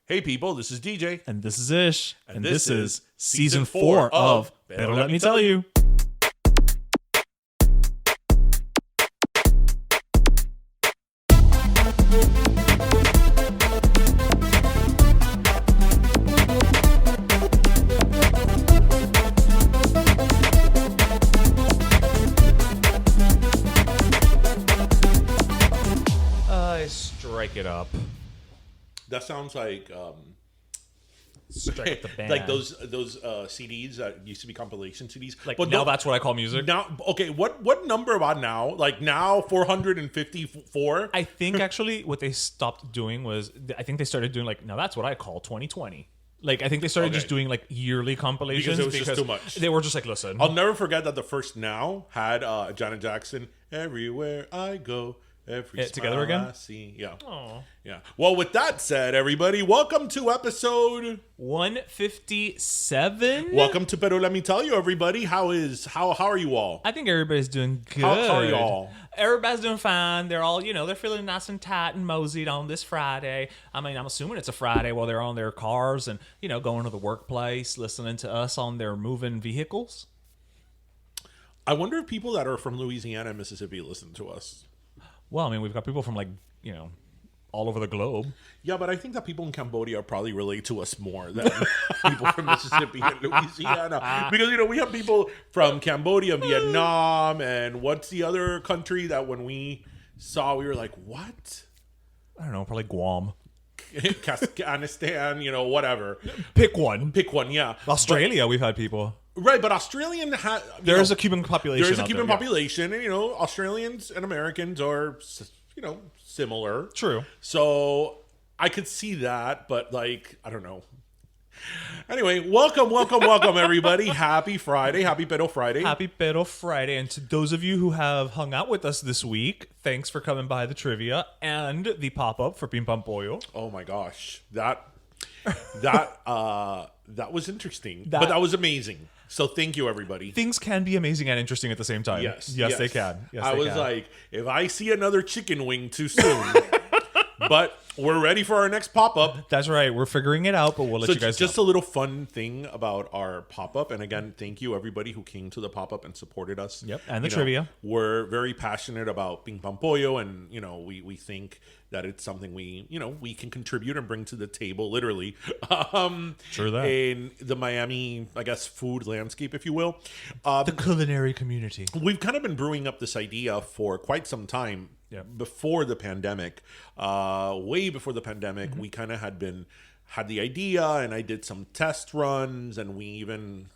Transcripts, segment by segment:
Hey people, this is DJ. And this is Ish. And this this is is season season 4 4 of of Better Let Me Tell You. Strike it up. That sounds like Strike up the band. like those CDs that used to be compilation CDs. Like, but now no, that's what I call music. now. Okay, what number about now? Like now 454. I think actually what they stopped doing was, I think they started doing like, now that's what I call 2020. Like, I think they started just doing like yearly compilations. Because it was just too much. They were just like, listen. I'll never forget that the first Now had Janet Jackson. Everywhere I go, every Together smile again? I see. Yeah. Aw. Yeah. Well, with that said, everybody, welcome to episode 157. Welcome to Pero Let Me Tell You, everybody. How are you all? I think everybody's doing good. How are y'all? Everybody's doing fine. They're all, they're feeling nice and tight and moseyed on this Friday. I mean, I'm assuming it's a Friday while they're on their cars and, going to the workplace, listening to us on their moving vehicles. I wonder if people that are from Louisiana and Mississippi listen to us. Well, I mean, we've got people from all over the globe. Yeah, but I think that people in Cambodia probably relate to us more than people from Mississippi and Louisiana. Because, we have people from Cambodia, Vietnam, and what's the other country that when we saw, we were like, what? I don't know, probably Guam. Afghanistan, whatever. Pick one, yeah. Australia, we've had people. Right, but Australian there is a Cuban population. There is a out Cuban there, population, and Australians and Americans are, similar. True. So I could see that, but I don't know. Anyway, welcome, everybody. Happy Friday. Happy Pero Friday. Happy Pero Friday. And to those of you who have hung out with us this week, thanks for coming by the trivia and the pop-up for Pim Pam Pollo. Oh my gosh. That was interesting. But that was amazing. So thank you, everybody. Things can be amazing and interesting at the same time. Yes, they can. Yes, I they was can. like, if I see another chicken wing too soon, but we're ready for our next pop-up. That's right. We're figuring it out, but we'll let you guys just know. a little fun thing about our pop-up. And again, thank you, everybody who came to the pop-up and supported us. Yep, and the trivia. We're very passionate about Ping Pong Pollo, and, we think that it's something we can contribute and bring to the table, literally. True that. In the Miami, I guess, food landscape, if you will. The culinary community. We've kind of been brewing up this idea for quite some time. Yeah. Before the pandemic, way before the pandemic, we kind of had the idea, and I did some test runs, and we even,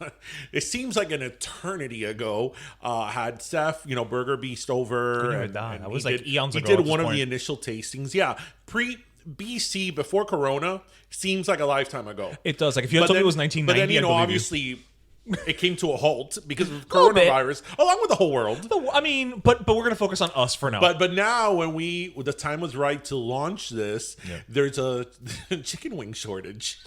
it seems like an eternity ago, had Seth, Burger Beast over. And that was eons ago. He did one of the initial tastings. Yeah. Pre-BC, before Corona, seems like a lifetime ago. It does. Like, if you had told me it was 1990, but then, obviously, it came to a halt because of coronavirus, along with the whole world. But we're going to focus on us for now. But now, when the time was right to launch this, there's a chicken wing shortage.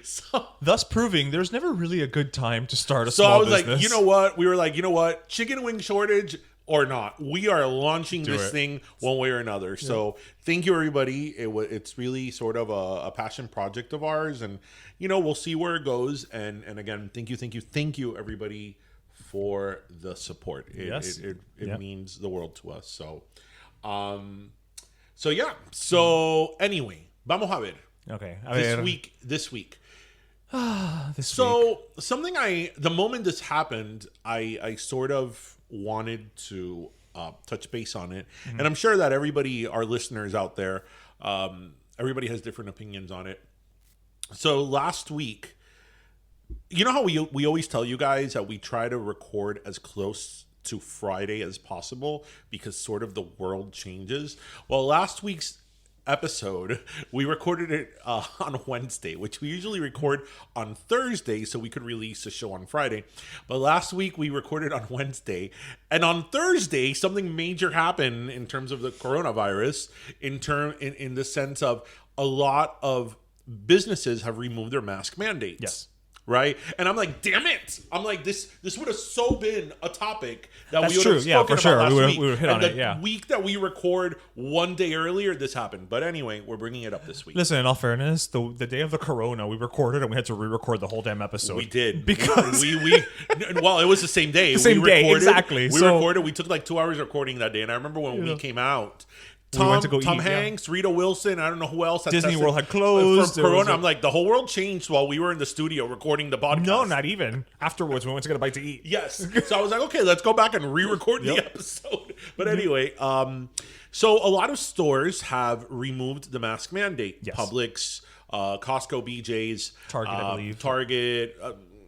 So, thus proving there's never really a good time to start a so small I was business. like, you know what? We were like, you know what? Chicken wing shortage or not, we are launching this thing one way or another. Yeah. So thank you, everybody. It's really sort of a passion project of ours, and we'll see where it goes. And again, thank you, everybody, for the support. It means the world to us. So, yeah. So anyway, vamos a ver. Okay. This week. So something the moment this happened, I sort of wanted to touch base on it. Mm-hmm. And I'm sure that everybody, our listeners out there, everybody has different opinions on it. So last week, you know how we always tell you guys that we try to record as close to Friday as possible because sort of the world changes. Well, last week's episode, we recorded it on Wednesday, which we usually record on Thursday so we could release the show on Friday. But last week we recorded on Wednesday, and on Thursday something major happened in terms of the coronavirus, in the sense of a lot of businesses have removed their mask mandate. Yes. right? And I'm like, damn it! I'm like, this would have so been a topic that That's we would true. have Yeah, spoken for sure. about We last would week. have hit and on it. Yeah. week that we record one day earlier, this happened. But anyway, we're bringing it up this week. Listen, in all fairness, the day of the corona, we recorded and we had to re-record the whole damn episode. We did because well, it was the same day. The same day, exactly. We recorded. We took like 2 hours recording that day, and I remember when we came out. we went to go Tom eat, Hanks, Rita Wilson, I don't know who else. Disney World had closed. For Corona, I'm like, the whole world changed while we were in the studio recording the podcast. No, not even. Afterwards, we went to get a bite to eat. Yes. So I was like, okay, let's go back and re-record the episode. But anyway, so a lot of stores have removed the mask mandate. Yes. Publix, Costco, BJ's, Target, I believe. Target,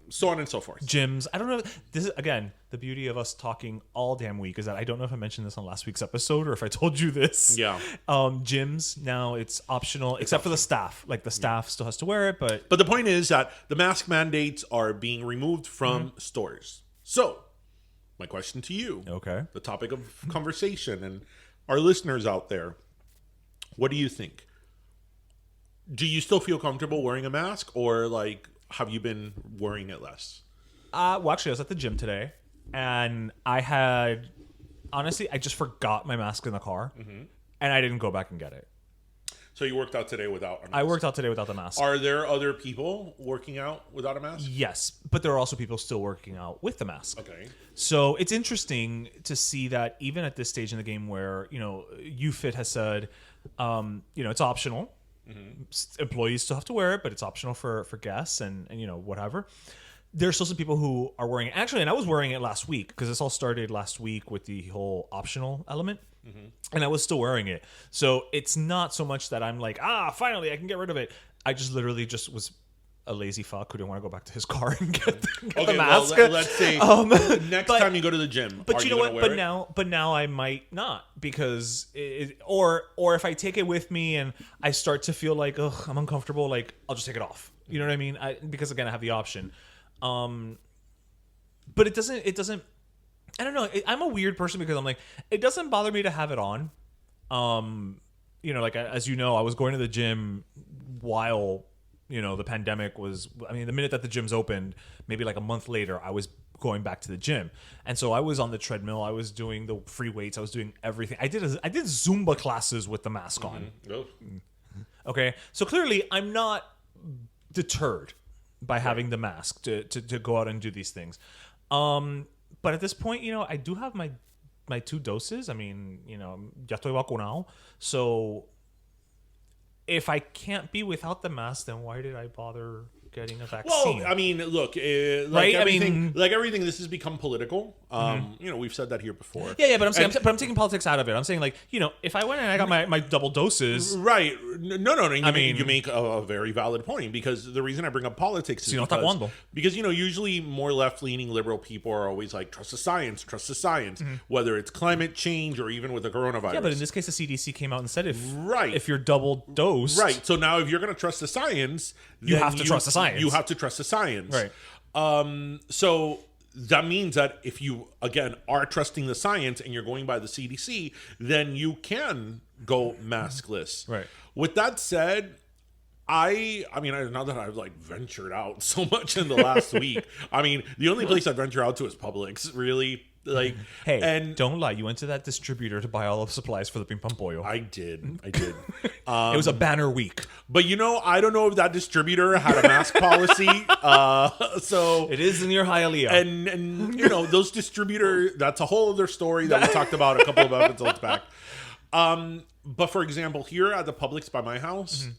so on and so forth. Gyms. I don't know. This is, again, the beauty of us talking all damn week is that I don't know if I mentioned this on last week's episode or if I told you this. Yeah. Gyms, now it's optional, except for the staff. Like, the staff still has to wear it, but the point is that the mask mandates are being removed from stores. So, my question to you, okay. the topic of conversation and our listeners out there, what do you think? Do you still feel comfortable wearing a mask, or like have you been wearing it less? Well, actually, I was at the gym today, and honestly, I just forgot my mask in the car, and I didn't go back and get it. So you worked out today without a mask? I worked out today without the mask. Are there other people working out without a mask? Yes, but there are also people still working out with the mask. Okay. So it's interesting to see that even at this stage in the game where, UFIT has said, it's optional. Employees still have to wear it, but it's optional for guests and whatever. There's still some people who are wearing it. Actually, and I was wearing it last week because this all started last week with the whole optional element. And I was still wearing it. So it's not so much that I'm like, finally I can get rid of it. I just literally just was a lazy fuck who didn't want to go back to his car and get the mask. Well, let's say next time you go to the gym. But you know what? But now I might not because or if I take it with me and I start to feel like I'm uncomfortable, like I'll just take it off. You know what I mean? Because again, I have the option. But it doesn't. I don't know. I'm a weird person because I'm like, it doesn't bother me to have it on. Like as you know, I was going to the gym while the pandemic was. I mean, the minute that the gyms opened, maybe like a month later, I was going back to the gym, and so I was on the treadmill. I was doing the free weights. I was doing everything. I did Zumba classes with the mask on. Okay, so clearly I'm not deterred by having the mask to go out and do these things. But at this point, I do have my 2 doses. I mean, ya estoy vacunado. So if I can't be without the mask, then why did I bother getting a vaccine? Well, I mean, look, Right? everything, this has become political. We've said that here before. Yeah, but I'm taking politics out of it. I'm saying, like, if I went and I got my double doses, right? No. You make a very valid point, because the reason I bring up politics is because usually more left-leaning liberal people are always like, trust the science, whether it's climate change or even with the coronavirus. Yeah, but in this case, the CDC came out and said if you're double dosed, right. So now if you're going to trust the science, you have to trust the science. You have to trust the science, right? So that means that if you, again, are trusting the science and you're going by the CDC, then you can go maskless. Right. With that said, I mean, now that I've like ventured out so much in the last week, I mean, the only place I venture out to is Publix, really. Like, hey, and don't lie. You went to that distributor to buy all the supplies for the Ping Pong Pollo. I did. It was a banner week. But I don't know if that distributor had a mask policy. So it is in your Hialeah. And those distributors, that's a whole other story that we talked about a couple of episodes back. But for example, here at the Publix by my house,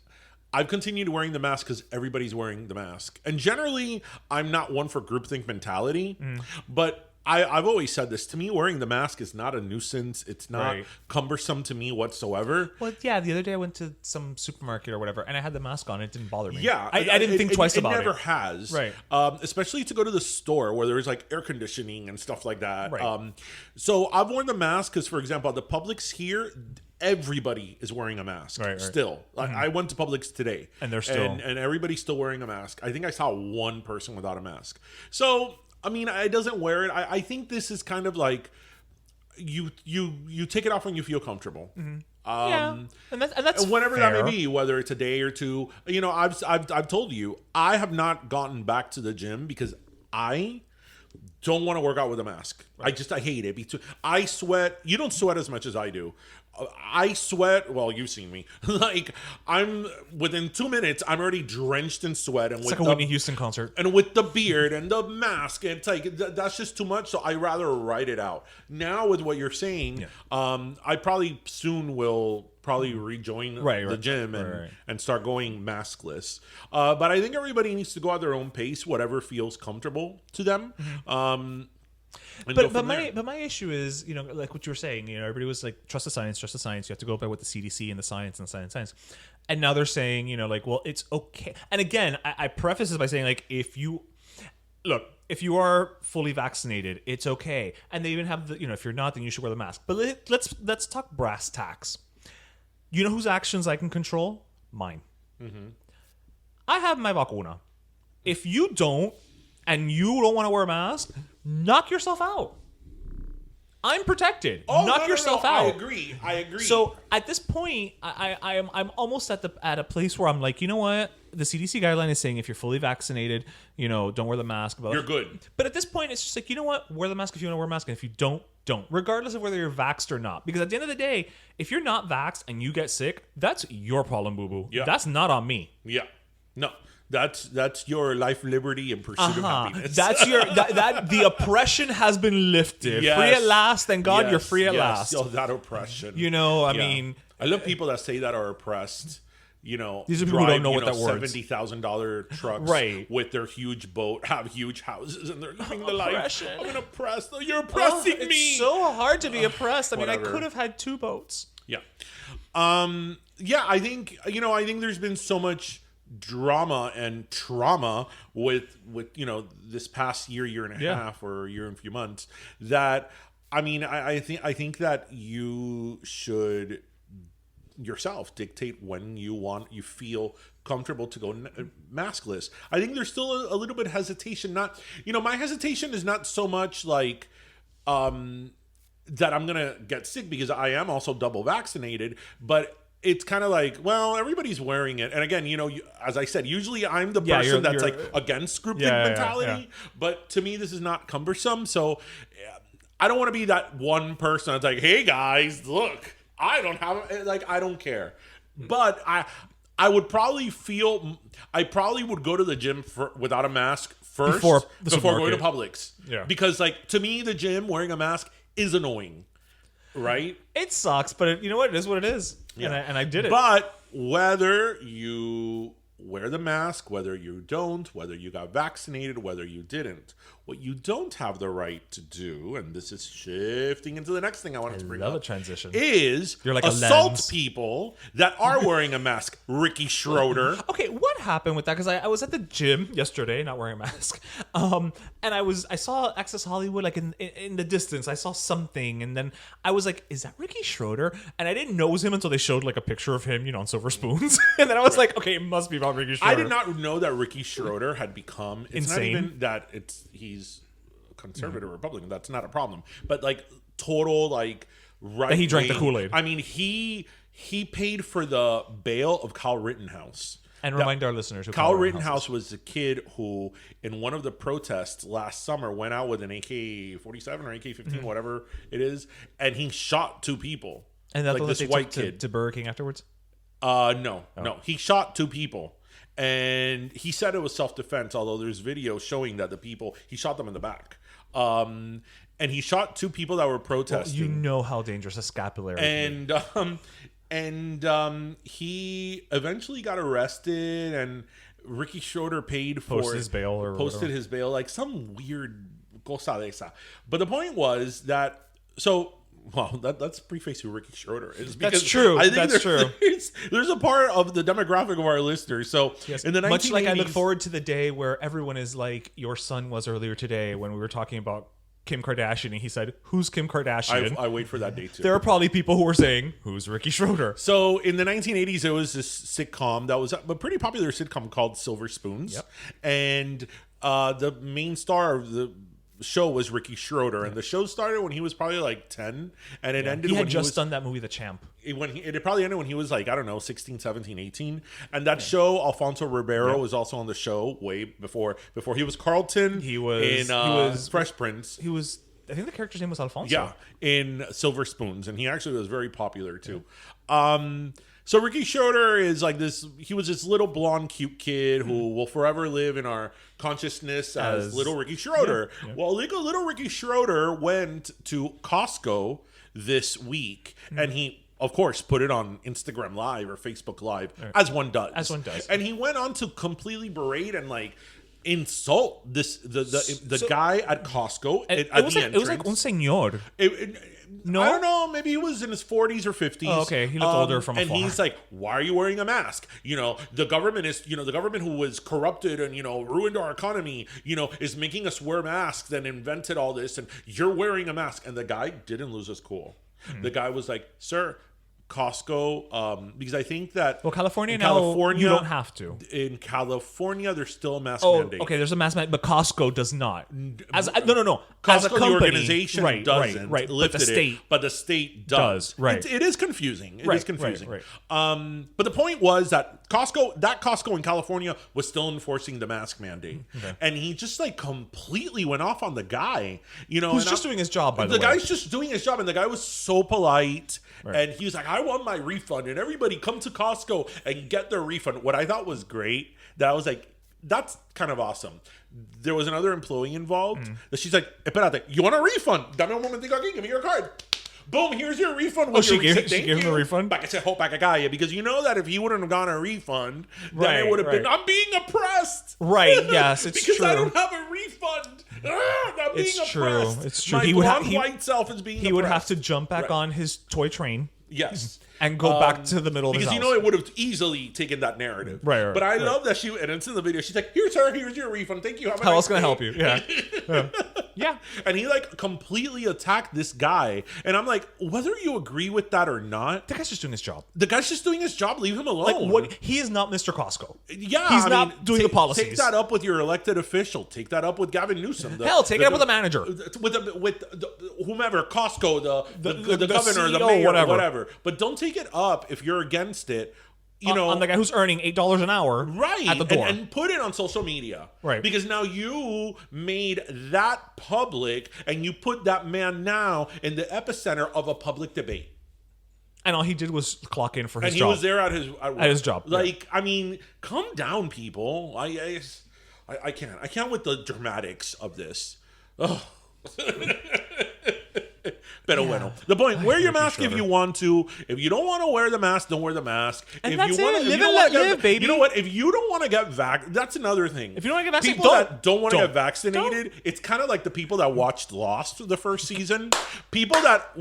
I've continued wearing the mask because everybody's wearing the mask. And generally, I'm not one for groupthink mentality, but I've always said this. To me, wearing the mask is not a nuisance. It's not cumbersome to me whatsoever. Well, yeah, the other day I went to some supermarket or whatever, and I had the mask on. It didn't bother me. Yeah. I didn't think twice about it. It never has. Right. Especially to go to the store where there's like air conditioning and stuff like that. Right. So I've worn the mask because, for example, at the Publix here, everybody is wearing a mask still. I went to Publix today. And they're still. And everybody's still wearing a mask. I think I saw one person without a mask. So I mean, it doesn't wear it. I think this is kind of like you take it off when you feel comfortable. And that's whenever fair. that may be, whether it's a day or two. You know, I've told you, I have not gotten back to the gym because I don't want to work out with a mask. Right. I hate it. I sweat. You don't sweat as much as I do. I sweat. Well, you've seen me. Like, I'm within 2 minutes, I'm already drenched in sweat. And it's like a Whitney Houston concert. And with the beard and the mask, it's like that's just too much. So I rather write it out. Now with what you're saying, I probably soon will rejoin the gym and start going maskless. But I think everybody needs to go at their own pace, whatever feels comfortable to them. But my issue is, you know, like what you were saying, you know, everybody was like, trust the science. You have to go by what the CDC and the science. And now they're saying, you know, like, well, it's okay. And again, I preface this by saying, like, if you are fully vaccinated, it's okay. And they even have the, you know, if you're not, then you should wear the mask. But let's talk brass tacks. You know whose actions I can control? Mine. Mm-hmm. I have my vacuna. If you don't, and you don't want to wear a mask, knock yourself out. I'm protected. Knock yourself out. I agree. So at this point, I'm almost at a place where I'm like, you know what? The CDC guideline is saying if you're fully vaccinated, you know, don't wear the mask. You're good. But at this point, it's just like, you know what? Wear the mask if you want to wear a mask, and if you don't. Regardless of whether you're vaxxed or not. Because at the end of the day, if you're not vaxxed and you get sick, that's your problem, boo-boo. Yeah. That's not on me. Yeah. No. That's your life, liberty, and pursuit of happiness. That's your the oppression has been lifted. Yes. Free at last. Thank God you're free at last. Oh, that oppression. You know, I mean, I love people that say that are oppressed. You know, these are people who don't know what that word. $70,000 trucks, with their huge boat, have huge houses, and they're living the life. I'm oppressed. You're oppressing me. It's so hard to be oppressed. I mean, I could have had 2 boats. Yeah, I think there's been so much drama and trauma with you know, this past year and a half, or year and a few months, that I mean, I think that you should yourself dictate when you feel comfortable to go maskless. I think there's still a little bit of hesitation. Not, you know, my hesitation is not so much like that I'm gonna get sick, because I am also double vaccinated, but it's kind of like, well, everybody's wearing it. And again, you know, as I said, usually I'm the person that's like against groupthink mentality. But to me, this is not cumbersome. So I don't want to be that one person that's like, hey guys, look, I don't have, like, I don't care. But I would probably would go to the gym without a mask first before going to Publix. Yeah. Because, like, to me, the gym wearing a mask is annoying. Right? It sucks, but you know what? It is what it is. Yeah. And I did it. But whether you wear the mask, whether you don't, whether you got vaccinated, whether you didn't, what you don't have the right to do, and this is shifting into the next thing I wanted to bring up, a transition, is you're like assault people that are wearing a mask. Ricky Schroeder. Okay, what happened with that? Because I was at the gym yesterday, not wearing a mask, and I saw Access Hollywood, like in the distance. I saw something, and then I was like, "Is that Ricky Schroeder?" And I didn't know it was him until they showed like a picture of him, you know, on silver spoons, and then I was like, "Okay, it must be about Ricky Schroeder." I did not know that Ricky Schroeder had become insane. Not even that he's conservative Republican. That's not a problem. But like total like right. That he drank the Kool-Aid. I mean, he paid for the bail of Kyle Rittenhouse. And remind our listeners who Kyle Rittenhouse was the kid who, in one of the protests last summer, went out with an AK-47 or AK-15, whatever it is, and he shot 2 people. And that's like this white kid to Burger King afterwards. No, he shot 2 people. And he said it was self-defense, although there's video showing that he shot them in the back. And he shot 2 people that were protesting. Well, you know how dangerous a scapulary is. And he eventually got arrested, and Ricky Schroeder posted his bail, like some weird cosa de esa. But the point was that, let's preface who Ricky Schroeder is. That's true. I think there's a part of the demographic of our listeners. So yes, in the 1980s, much like I look forward to the day where everyone is like your son was earlier today when we were talking about Kim Kardashian, and he said, "Who's Kim Kardashian?" I wait for that day too. There are probably people who are saying, "Who's Ricky Schroeder?" So in the 1980s, there was this sitcom that was a pretty popular sitcom called Silver Spoons, and the main star of show was Ricky Schroeder, and the show started when he was probably like 10, and it ended He when had he just was done that movie, The Champ. it probably ended when he was like, I don't know, 16, 17, 18. And that show, Alfonso Ribeiro was also on the show way before he was Carlton. He was in Fresh Prince. He was. I think the character's name was Alfonso. Yeah, in Silver Spoons, and he actually was very popular too. So Ricky Schroeder is like this. He was this little blonde, cute kid who will forever live in our consciousness as little Ricky Schroeder. Yeah. Well, little Ricky Schroeder went to Costco this week, and he, of course, put it on Instagram Live or Facebook Live, as one does. And he went on to completely berate and like insult the guy at Costco at the entrance. It was like un señor. No, I don't know. Maybe he was in his 40s or 50s. Oh, okay, he looked older from afar. And he's like, "Why are you wearing a mask? You know, the government is, the government who was corrupted and ruined our economy. Is making us wear masks and invented all this, and you're wearing a mask." And the guy didn't lose his cool. The guy was like, "Sir, Costco," because I think that California now you don't have to. In California, there's still a mask mandate. Okay, there's a mask mandate, but Costco does not. No. Costco, As a company, the organization, doesn't right. lift it, but the state does. Right. It is confusing. It is confusing. Right. But the point was that Costco in California was still enforcing the mask mandate, and he just like completely went off on the guy. Who's just doing his job. By the way, the guy's just doing his job, and the guy was so polite. Right. And he was like, "I want my refund," and everybody come to Costco and get their refund. What I thought was great, that I was like, that's kind of awesome. There was another employee involved. That she's like, "Espérate, you want a refund? Dame un momentico aquí, give me your card. Boom, here's your refund." She gave him a refund? Because you know that if he wouldn't have gotten a refund, then it would have been, "I'm being oppressed." Right, yes, it's because true. I don't have a refund. I'm being oppressed. It's true. My white self is being oppressed. He would have to jump back on his toy train. Yes. And go back to the middle of his house. Because it would have easily taken that narrative. Right. But I love that and it's in the video, she's like, "Here's your refund. Thank you. How else can I help you?" Yeah. Yeah. And he like completely attacked this guy. And I'm like, whether you agree with that or not, the guy's just doing his job. Leave him alone. Like what? He is not Mr. Costco. Yeah. He's not doing the policies. Take that up with your elected official. Take that up with Gavin Newsom. Take it up with the manager. With whomever, Costco, the governor, CEO, the mayor, whatever. But don't take it up if you're against it. On the guy who's earning $8 an hour, right, at the door, and put it on social media, right? Because now you made that public, and you put that man now in the epicenter of a public debate. And all he did was clock in for his job. And he was there at his job. Like, I mean, calm down, people. I can't with the dramatics of this. Ugh. Pero bueno. The point, wear your mask if you want to. If you don't want to wear the mask, don't wear the mask. And if that's you want it. Live and let live, baby. You know what? If you don't want to get vaccinated, that's another thing. If you don't want to get vaccinated, people that don't want to get vaccinated, it's kind of like the people that watched Lost the first season. People that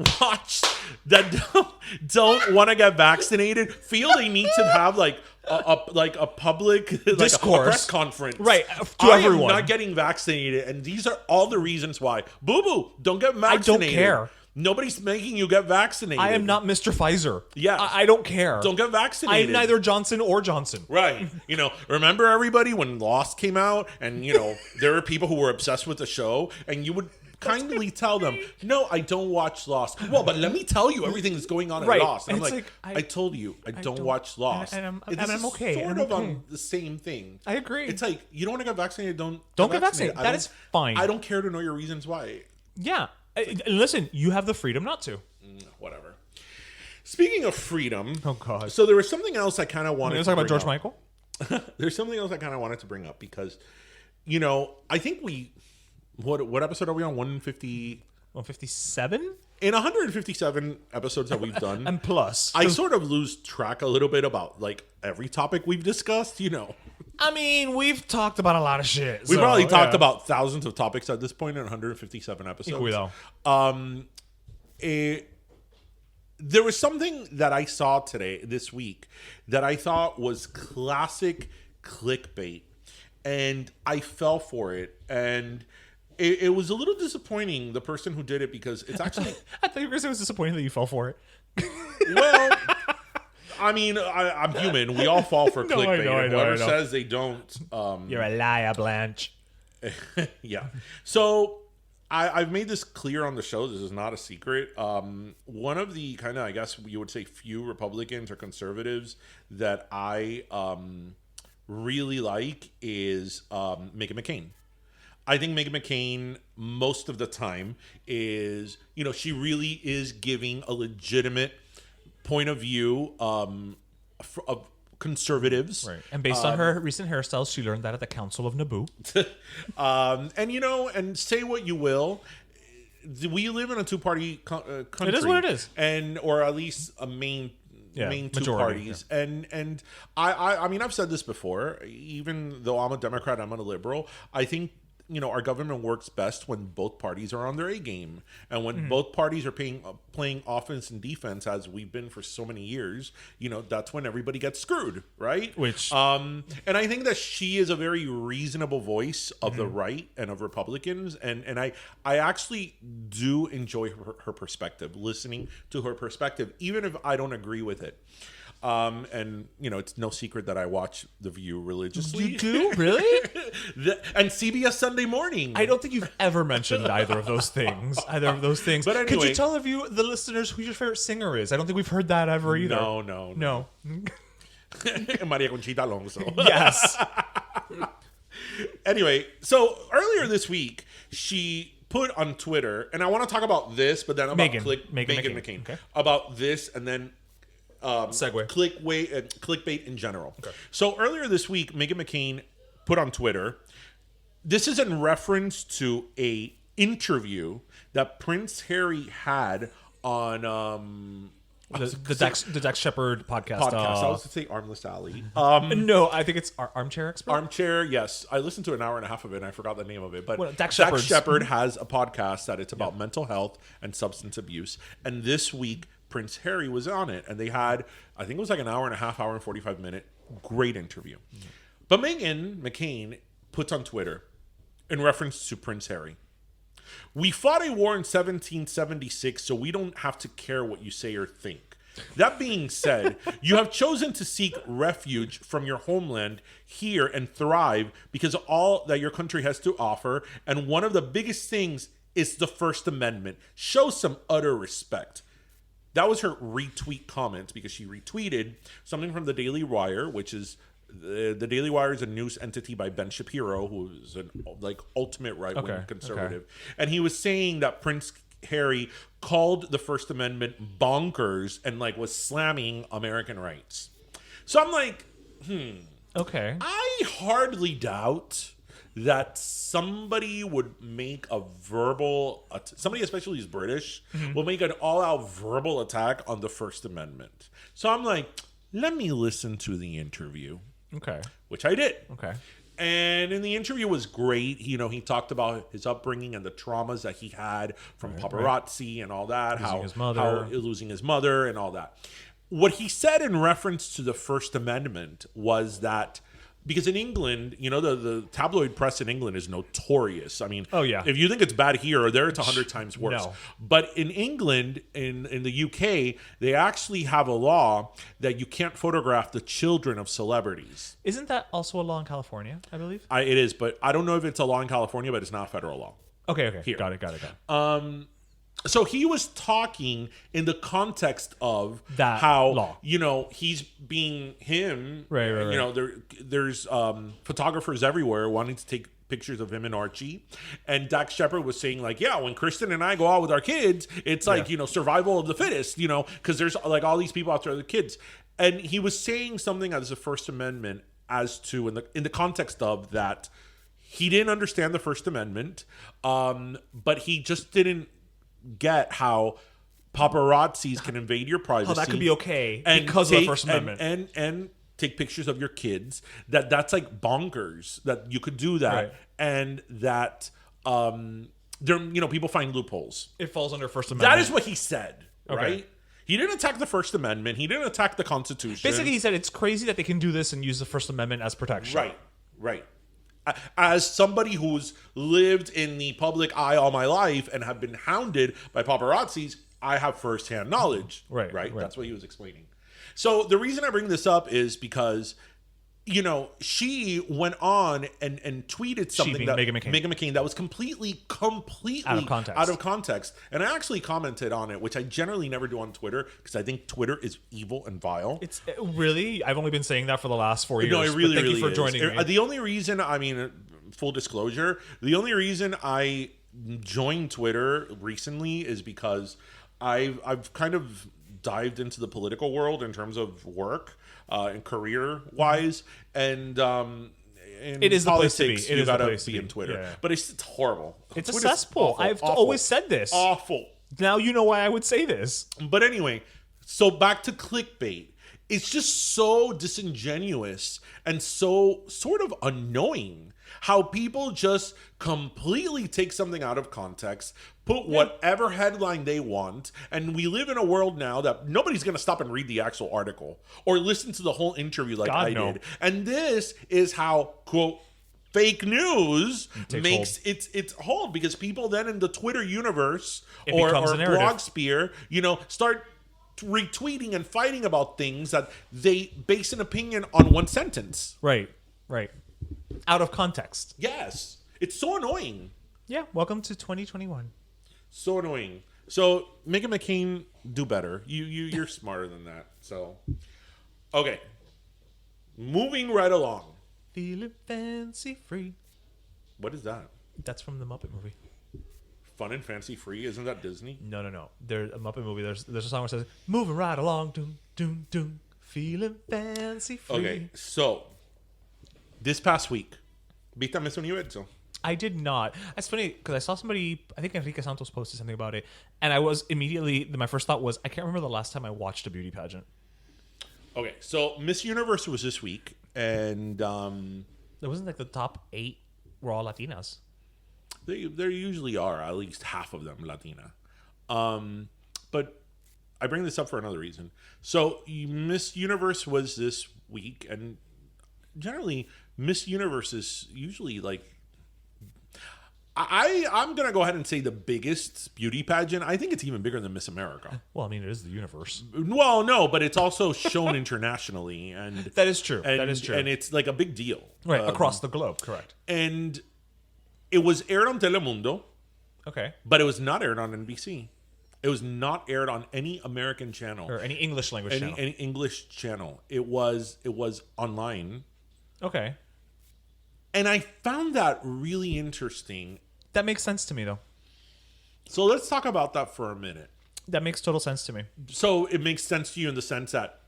don't want to get vaccinated feel they need to have like a public discourse, a press conference, right? To everyone, am not getting vaccinated, and these are all the reasons why. Boo boo, don't get vaccinated. I don't care. Nobody's making you get vaccinated. I am not Mr. Pfizer. Yeah, I don't care. Don't get vaccinated. I am neither Johnson or Johnson. Right. Remember everybody when Lost came out, and there were people who were obsessed with the show, and you would kindly tell them, "No, I don't watch Lost." Well, but let me tell you everything that's going on in Lost. And I'm like, I told you, I don't watch Lost. And I'm okay. Sort of on the same thing. I agree. It's like, you don't want to get vaccinated, don't get vaccinated. That is fine. I don't care to know your reasons why. Yeah. Listen, you have the freedom not to. Whatever. Speaking of freedom. Oh, God. So there was something else I kind of wanted to talk about George Michael? There's something else I kind of wanted to bring up because, I think what episode are we on? 150? 157? In 157 episodes that we've done. And plus. I sort of lose track a little bit about like every topic we've discussed, I mean, we've talked about a lot of shit. We've probably talked about thousands of topics at this point in 157 episodes. There was something that I saw this week, that I thought was classic clickbait, and I fell for it. And it was a little disappointing, the person who did it, because it's actually... I thought you were going to say it was disappointing that you fell for it. Well... I mean, I'm human. We all fall for clickbait. Whoever says they don't... You're a liar, Blanche. Yeah. So I've made this clear on the show. This is not a secret. One of the kind of, I guess you would say, few Republicans or conservatives that I really like is Meghan McCain. I think Meghan McCain, most of the time, is, she really is giving a legitimate point of view of conservatives. Right. And based on her recent hairstyles, she learned that at the Council of Naboo. And say what you will, we live in a two-party country. It is what it is. Or at least a main two majority, parties. Yeah. And I mean, I've said this before, even though I'm a Democrat, I'm a liberal, I think, our government works best when both parties are on their A game. And when both parties are playing offense and defense, as we've been for so many years, that's when everybody gets screwed, right? And I think that she is a very reasonable voice of the right and of Republicans. And I actually do enjoy her perspective, listening to her perspective, even if I don't agree with it. And it's no secret that I watch The View religiously. You do? Really? And CBS Sunday Morning. I don't think you've ever mentioned either of those things. But anyway, could you tell the listeners who your favorite singer is? I don't think we've heard that ever either. No. Maria Conchita Alonso. Yes. Anyway, so earlier this week, she put on Twitter, and I want to talk about this, but then about Meghan McCain. Okay. About this, and then segue. Clickbait in general. Okay. So earlier this week, Meghan McCain put on Twitter, this is in reference to a interview that Prince Harry had on the Dax Shepard podcast. I was going to say Armless Alley. No, I think it's Armchair Expert. Armchair, yes. I listened to an hour and a half of it, and I forgot the name of it. But Dax Shepard has a podcast that it's about mental health and substance abuse. And this week, Prince Harry was on it, and they had, I think it was like an hour and a half, hour and 45-minute, great interview. But Meghan McCain puts on Twitter, in reference to Prince Harry, "We fought a war in 1776, so we don't have to care what you say or think. That being said, you have chosen to seek refuge from your homeland here and thrive because of all that your country has to offer, and one of the biggest things is the First Amendment. Show some utter respect." That was her retweet comment, because she retweeted something from the Daily Wire, which is the Daily Wire is a news entity by Ben Shapiro, who is an ultimate right-wing conservative. And he was saying that Prince Harry called the First Amendment bonkers and was slamming American rights. So I'm like, okay. I hardly doubt that somebody would make a verbal, somebody especially who's British, will make an all-out verbal attack on the First Amendment. So I'm like, let me listen to the interview. Okay. Which I did. Okay. And in the interview was great. He talked about his upbringing and the traumas that he had from paparazzi and all that. Losing his mother and all that. What he said in reference to the First Amendment was that, because in England, the tabloid press in England is notorious. I mean, if you think it's bad here or there, it's 100 times worse. No. But in England, in the UK, they actually have a law that you can't photograph the children of celebrities. Isn't that also a law in California, I believe? It is, but I don't know if it's a law in California, but it's not federal law. Okay. Here. Got it. So he was talking in the context of that how law. He's being him. Right. There's photographers everywhere wanting to take pictures of him and Archie, and Dax Shepard was saying when Kristen and I go out with our kids, it's survival of the fittest, because there's all these people out there with the kids, and he was saying something as the First Amendment as to in the context of that he didn't understand the First Amendment, but he just didn't get how paparazzis can invade your privacy. Oh, that could be okay because of the First Amendment. And take pictures of your kids. That's bonkers that you could do that. Right. And that people find loopholes. It falls under First Amendment. That is what he said, right? He didn't attack the First Amendment. He didn't attack the Constitution. Basically, he said it's crazy that they can do this and use the First Amendment as protection. Right. As somebody who's lived in the public eye all my life and have been hounded by paparazzis, I have firsthand knowledge. Right. That's what he was explaining. So the reason I bring this up is because she went on and tweeted something being that Meghan McCain. that was completely Out of context. And I actually commented on it, which I generally never do on Twitter because I think Twitter is evil and vile. It's really, I've only been saying that for the last 4 years. No, it really, but thank really you for is. joining me. The only reason, I mean, full disclosure, the only reason I joined Twitter recently is because I've kind of dived into the political world in terms of work and career wise, and It is the place to be. It you is the gotta place to be be. in Twitter, Yeah. but it's horrible. It's a Twitter's cesspool. awful, I've awful, always said this. awful. Now you know why I would say this. But anyway, so back to clickbait. It's just so disingenuous and so sort of annoying how people just completely take something out of context, put whatever headline they want, and we live in a world now that nobody's going to stop and read the actual article or listen to the whole interview like God, I no. did. And this is how, quote, fake news makes its hold, because people then in the Twitter universe or becomes a narrative. blogosphere, start retweeting and fighting about things that they base an opinion on one sentence. Right. Out of context. Yes. It's so annoying. Yeah. Welcome to 2021. So annoying. So Meghan McCain, do better. You're smarter than that. So okay. Moving right along. Feeling fancy free. What is that? That's from the Muppet movie. Fun and Fancy Free? Isn't that Disney? No. There's a Muppet movie. There's a song where it says, moving right along, doom, doom, doom, feeling fancy free. Okay, so this past week, ¿viste Miss Universo? I did not. That's funny because I saw somebody, I think Enrique Santos posted something about it, and I was immediately, my first thought was, I can't remember the last time I watched a beauty pageant. Okay, so Miss Universe was this week, and There wasn't like the top 8 were all Latinas. there usually are at least half of them Latina. But I bring this up for another reason. So Miss Universe was this week, and generally Miss Universe is usually like, I'm going to go ahead and say the biggest beauty pageant. I think it's even bigger than Miss America. Well, I mean, it is the universe. Well, no, but it's also shown internationally. And That is true. And, That is true. And it's like a big deal. Right, across the globe, correct. And it was aired on Telemundo, Okay. but it was not aired on NBC. It was not aired on any American channel. Or any English language channel. Any English channel. It was online. Okay. And I found that really interesting. That makes sense to me, though. So let's talk about that for a minute. That makes total sense to me. So it makes sense to you in the sense that,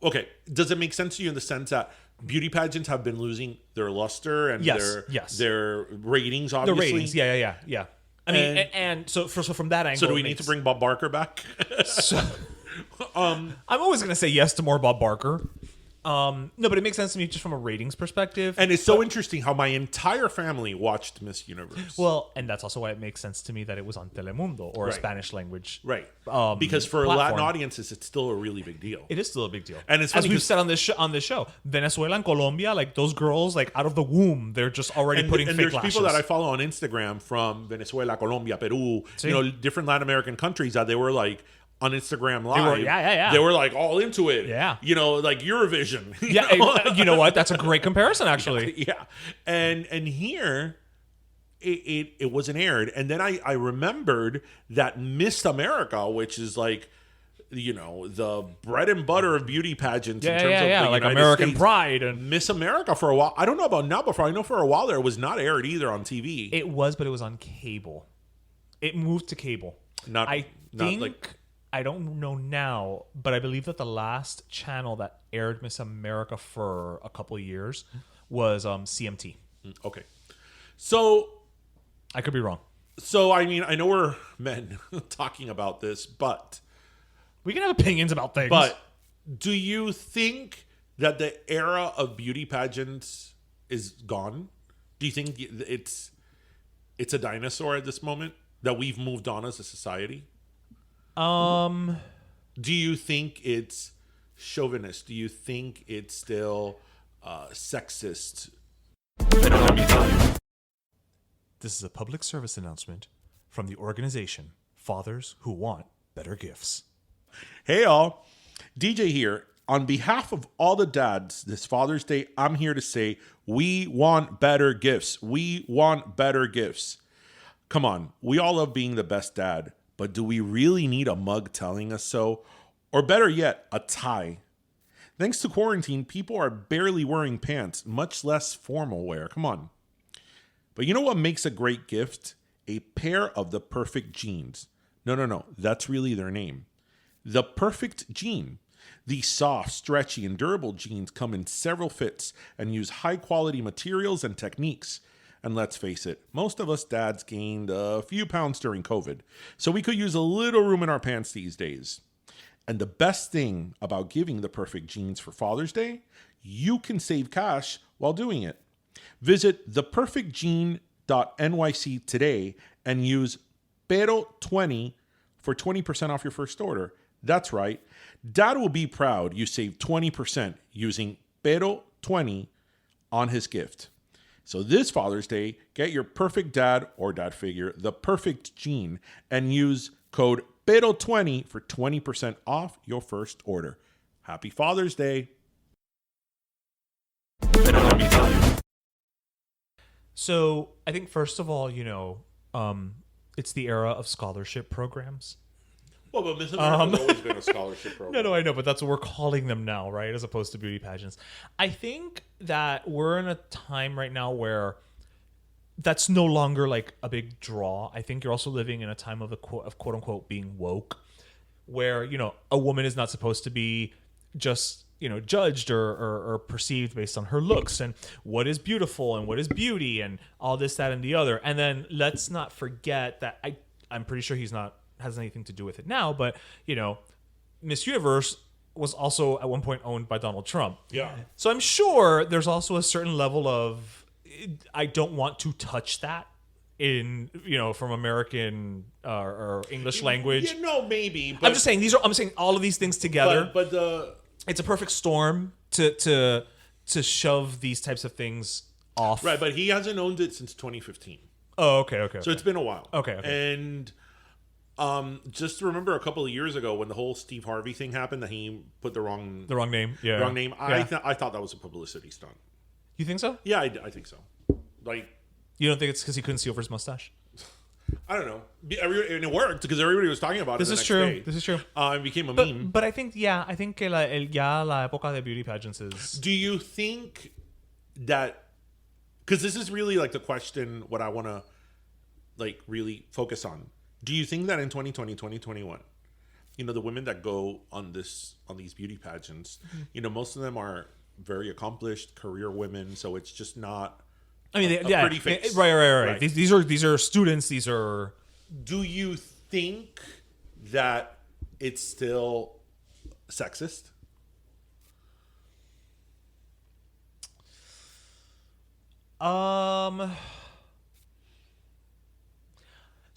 okay, does it make sense to you in the sense that beauty pageants have been losing their luster and their ratings, obviously? The ratings, yeah. I mean, and so from that angle. So do we need to bring Bob Barker back? I'm always going to say yes to more Bob Barker. No, but it makes sense to me just from a ratings perspective. And it's so interesting how my entire family watched Miss Universe. Well, and that's also why it makes sense to me that it was on Telemundo or a Right. Spanish language. Right. Because for platform. Latin audiences, it's still a really big deal. It is still a big deal. And it's as funny we've 'cause- said on this show, Venezuela and Colombia, like those girls, like out of the womb, they're just already putting and fake there's lashes. people that I follow on Instagram from Venezuela, Colombia, Peru, different Latin American countries that they were like on Instagram Live. They were like all into it. Yeah. Like Eurovision. You know what? That's a great comparison, actually. Yeah. And here it wasn't aired. And then I remembered that Miss America, which is like, the bread and butter of beauty pageants in terms of the like United American States. Pride and Miss America for a while. I don't know about now, but I know for a while there, it was not aired either on TV. it was, but it was on cable. It moved to cable. I don't know now, but I believe that the last channel that aired Miss America for a couple of years was CMT. Okay. So I could be wrong. So, I mean, I know we're men talking about this, but we can have opinions about things. But do you think that the era of beauty pageants is gone? Do you think it's a dinosaur at this moment, that we've moved on as a society? Do you think it's chauvinist? Do you think it's still sexist? This is a public service announcement from the organization Fathers Who Want Better Gifts. Hey, all. DJ here. On behalf of all the dads this Father's Day, I'm here to say we want better gifts. We want better gifts. Come on, we all love being the best dad, but do we really need a mug telling us so? Or better yet, a tie. Thanks to quarantine, people are barely wearing pants, much less formal wear. Come on. But you know what makes a great gift? A pair of the perfect jeans. No, that's really their name. The Perfect Jean. These soft, stretchy, and durable jeans come in several fits and use high-quality materials and techniques. And let's face it, most of us dads gained a few pounds during COVID, so we could use a little room in our pants these days. And the best thing about giving the perfect jeans for Father's Day, you can save cash while doing it. Visit theperfectjean.nyc today and use PERO20 for 20% off your first order. That's right. Dad will be proud you saved 20% using PERO20 on his gift. So this Father's Day, get your perfect dad or dad figure, the perfect jean, and use code PERO20 for 20% off your first order. Happy Father's Day. So I think first of all, it's the era of scholarship programs. Well, but Miss America's always been a scholarship program. No, I know, but that's what we're calling them now, right? As opposed to beauty pageants. I think that we're in a time right now where that's no longer like a big draw. I think you're also living in a time of quote unquote being woke, where, a woman is not supposed to be just, judged or perceived based on her looks and what is beautiful and what is beauty and all this, that, and the other. And then let's not forget that I'm pretty sure has anything to do with it now, but Miss Universe was also at one point owned by Donald Trump. Yeah. So I'm sure there's also a certain level of I don't want to touch that in from American or English language. Yeah, no, maybe. But, I'm saying all of these things together. But it's a perfect storm to shove these types of things off. Right, but he hasn't owned it since 2015. Oh, okay. So it's been a while. Okay. And just remember a couple of years ago when the whole Steve Harvey thing happened, that he put the wrong name. Yeah. Wrong name. Yeah. I thought that was a publicity stunt. You think so? Yeah, I think so. Like, you don't think it's because he couldn't see over his mustache? I don't know. And it worked because everybody was talking about it. This is true. It became a meme. But I think que la época de beauty pageants is. Do you think that? Because this is really like the question. What I want to like really focus on. Do you think that in 2020, 2021, the women that go on these beauty pageants, most of them are very accomplished career women, so it's just not a pretty face. Right. These are students. These are. Do you think that it's still sexist?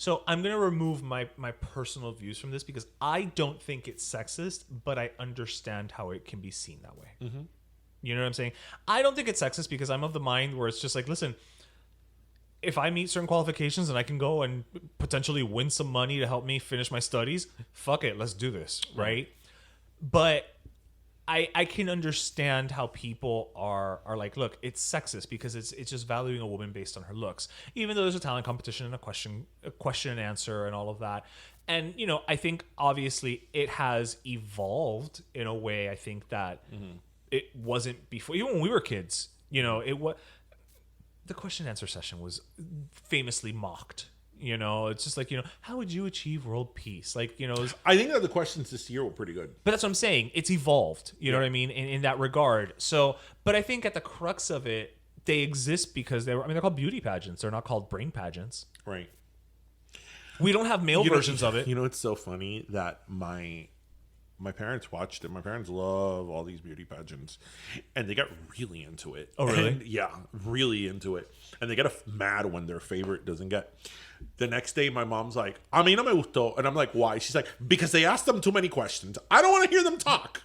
So I'm going to remove my personal views from this because I don't think it's sexist, but I understand how it can be seen that way. Mm-hmm. You know what I'm saying? I don't think it's sexist because I'm of the mind where it's just like, listen, if I meet certain qualifications and I can go and potentially win some money to help me finish my studies, fuck it, let's do this, right? But I can understand how people are like, look, it's sexist because it's just valuing a woman based on her looks, even though there's a talent competition and a question and answer and all of that. And, I think obviously it has evolved in a way. I think that it wasn't before, even when we were kids, it was, the question and answer session was famously mocked. It's just like, how would you achieve world peace? Like, I think that the questions this year were pretty good. But that's what I'm saying. It's evolved. You know what I mean? In that regard. So, but I think at the crux of it, they exist because they're called beauty pageants. They're not called brain pageants. Right. We don't have male versions of it. It's so funny that my parents watched it. My parents love all these beauty pageants, and they got really into it. Oh, really? And, yeah, really into it. And they get mad when their favorite doesn't get. The next day, my mom's like, "A mí no me gustó," and I'm like, "Why?" She's like, "Because they asked them too many questions. I don't want to hear them talk.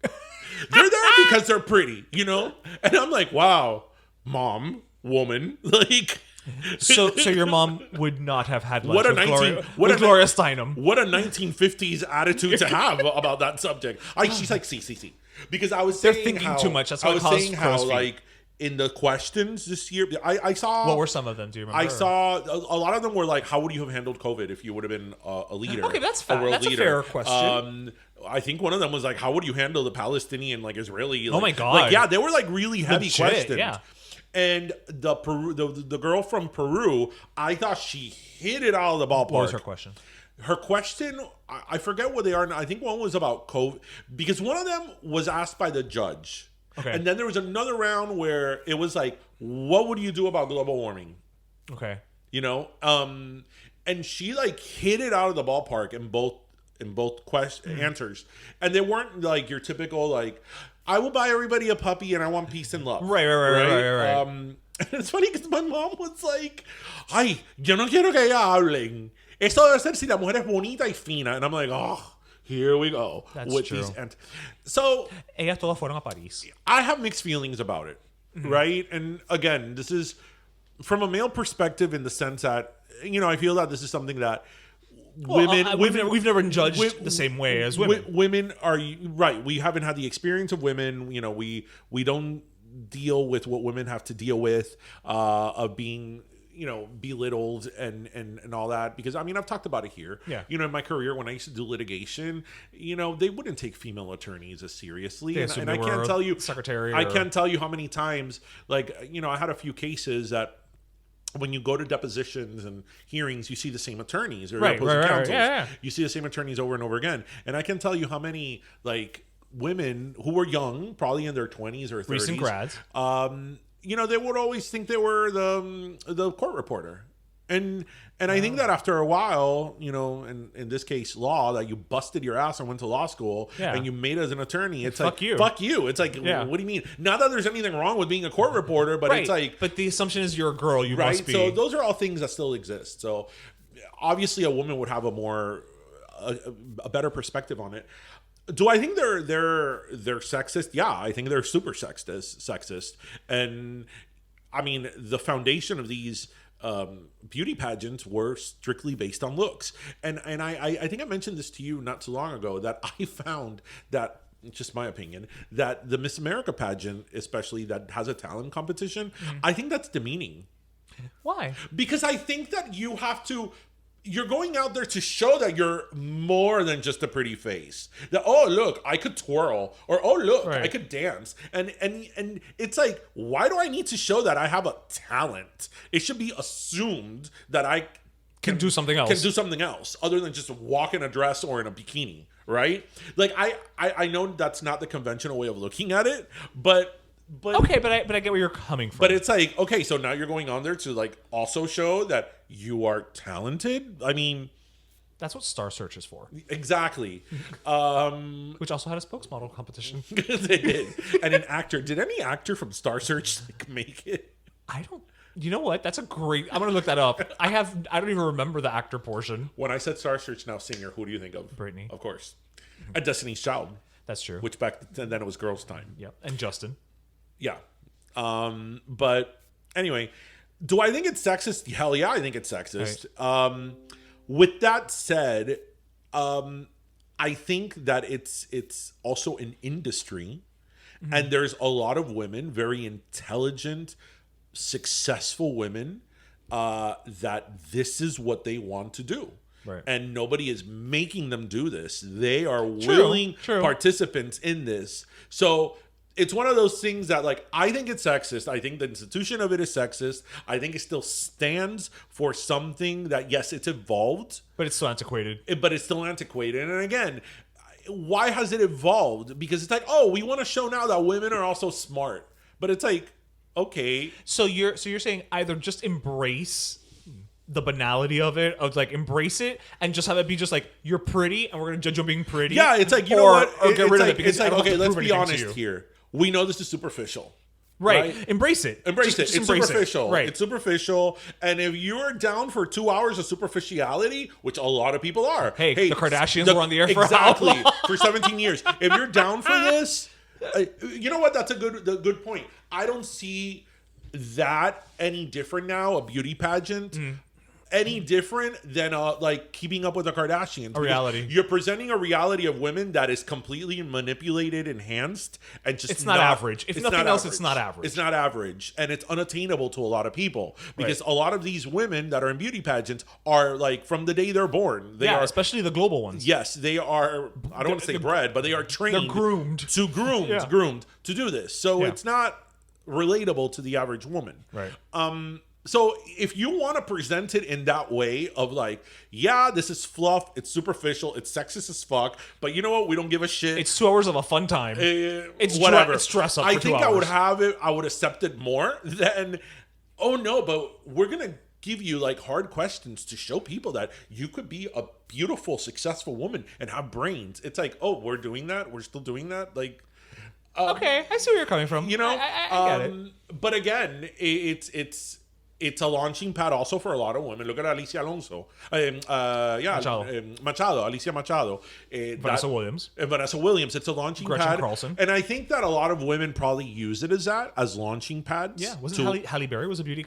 They're there because they're pretty, And I'm like, "Wow, mom, woman, like." So your mom would not have had lunch with Gloria Steinem. What a 1950s attitude to have about that subject. She's like, see. Because I was They're saying thinking how, too much. That's I what was caused saying how crow's feet. like in the questions this year, I saw. What were some of them? Do you remember? I saw a lot of them were like, how would you have handled COVID if you would have been a leader? Okay, that's a fine. world That's a leader? fair question. I think one of them was like, how would you handle the Palestinian, like Israeli? Like, Oh my God. Like, yeah, they were like really heavy Legit, questions. yeah. And the girl from Peru, I thought she hit it out of the ballpark. What was her question? Her question, I forget what they are. I think one was about COVID, because one of them was asked by the judge. Okay. And then there was another round where it was like, what would you do about global warming? Okay. You know? And she like hit it out of the ballpark in both answers. And they weren't like your typical like, I will buy everybody a puppy and I want peace and love. Right. And it's funny because my mom was like, ay, yo no quiero que ella hablen. Esto debe ser si la mujer es bonita y fina. And I'm like, oh, here we go. That's with true. So Ellas todas fueron a París. I have mixed feelings about it, right? And again, this is from a male perspective in the sense that, you know, I feel that this is something that We've never been judged the same way as women. Women are right. We haven't had the experience of women. You know, we don't deal with what women have to deal with of being, you know, belittled and all that. Because I mean, I've talked about it here. Yeah. You know, in my career when I used to do litigation, you know, they wouldn't take female attorneys as seriously. They And assumed I they can't were tell you, secretary. I can't tell you how many times, like, you know, I had a few cases that, when you go to depositions and hearings, you see the same attorneys or opposing counsels. Yeah. You see the same attorneys over and over again. And I can tell you how many like women who were young, probably in their 20s or 30s, Recent grads. You know, they would always think they were the court reporter. And I think that after a while, you know, in this case, law, that you busted your ass and went to law school and you made as an attorney, it's Fuck like, you. fuck you. It's like, what do you mean? Not that there's anything wrong with being a court reporter, but it's like. But the assumption is you're a girl, you must be. So those are all things that still exist. So obviously a woman would have a better perspective on it. Do I think they're sexist? Yeah, I think they're super sexist. And I mean, the foundation of these beauty pageants were strictly based on looks. And I think I mentioned this to you not too long ago, that I found that, just my opinion, that the Miss America pageant, especially that has a talent competition, I think that's demeaning. Why? Because I think that you're going out there to show that you're more than just a pretty face. That, oh, look, I could twirl, or oh, look, I could dance. And it's like, why do I need to show that I have a talent? It should be assumed that I Can do something else. Can do something else other than just walk in a dress or in a bikini, right? Like I know that's not the conventional way of looking at it, but okay, but I get where you're coming from. But it's like, okay, so now you're going on there to like also show that you are talented. I mean, that's what Star Search is for. Exactly. Which also had a spokesmodel competition. They did. And an actor. Did any actor from Star Search like make it? I don't. You know what? That's a great. I'm gonna look that up. I don't even remember the actor portion. When I said Star Search Now singer, who do you think of? Britney, of course. And Destiny's Child. That's true. Which back then it was Girls' Time. Yep. And Justin. Yeah. But anyway, do I think it's sexist? Hell yeah, I think it's sexist. Right. With that said, I think that it's also an industry, and there's a lot of women, very intelligent, successful women, that this is what they want to do. Right. And nobody is making them do this. They are willing participants in this. So it's one of those things that, like, I think it's sexist. I think the institution of it is sexist. I think it still stands for something that, yes, it's evolved. But it's still antiquated. But it's still antiquated. And again, why has it evolved? Because it's like, oh, we want to show now that women are also smart. But it's like, okay. So you're saying either just embrace the banality of it, of like embrace it and just have it be just like, you're pretty and we're gonna judge you on being pretty. Yeah, it's like, you know what? Or get rid of it because it's like, okay, let's be honest here. We know this is superficial. Right. Embrace it. Embrace it. It's superficial. Right. It's superficial. And if you're down for 2 hours of superficiality, which a lot of people are. Hey, the Kardashians were on the air for exactly how long? for 17 years. If you're down for this, you know what? That's a good point. I don't see that any different now, a beauty pageant. any different than like Keeping Up with the Kardashians. A reality. You're presenting a reality of women that is completely manipulated, enhanced, and just It's not average. If nothing else, it's not average. It's not average, and it's unattainable to a lot of people because a lot of these women that are in beauty pageants are like from the day they're born. They are, especially the global ones. Yes, they are. I don't want to say bred, but they are trained. They're groomed to do this. So it's not relatable to the average woman. Right. So if you want to present it in that way of like, yeah, this is fluff, it's superficial, it's sexist as fuck, but you know what? We don't give a shit. It's 2 hours of a fun time. It's whatever. It's dress up for I 2 think hours. I would accept it more than, oh no, but we're going to give you like hard questions to show people that you could be a beautiful, successful woman and have brains. It's like, oh, we're doing that? We're still doing that? Like, okay, I see where you're coming from. You know, I get it. But again, it's a launching pad also for a lot of women. Look at Alicia Alonso. Machado. Alicia Machado. Vanessa Williams. Vanessa Williams. It's a launching Gretchen pad. Carlson. And I think that a lot of women probably use it as that, as launching pads. Yeah, wasn't Halle Berry was a beauty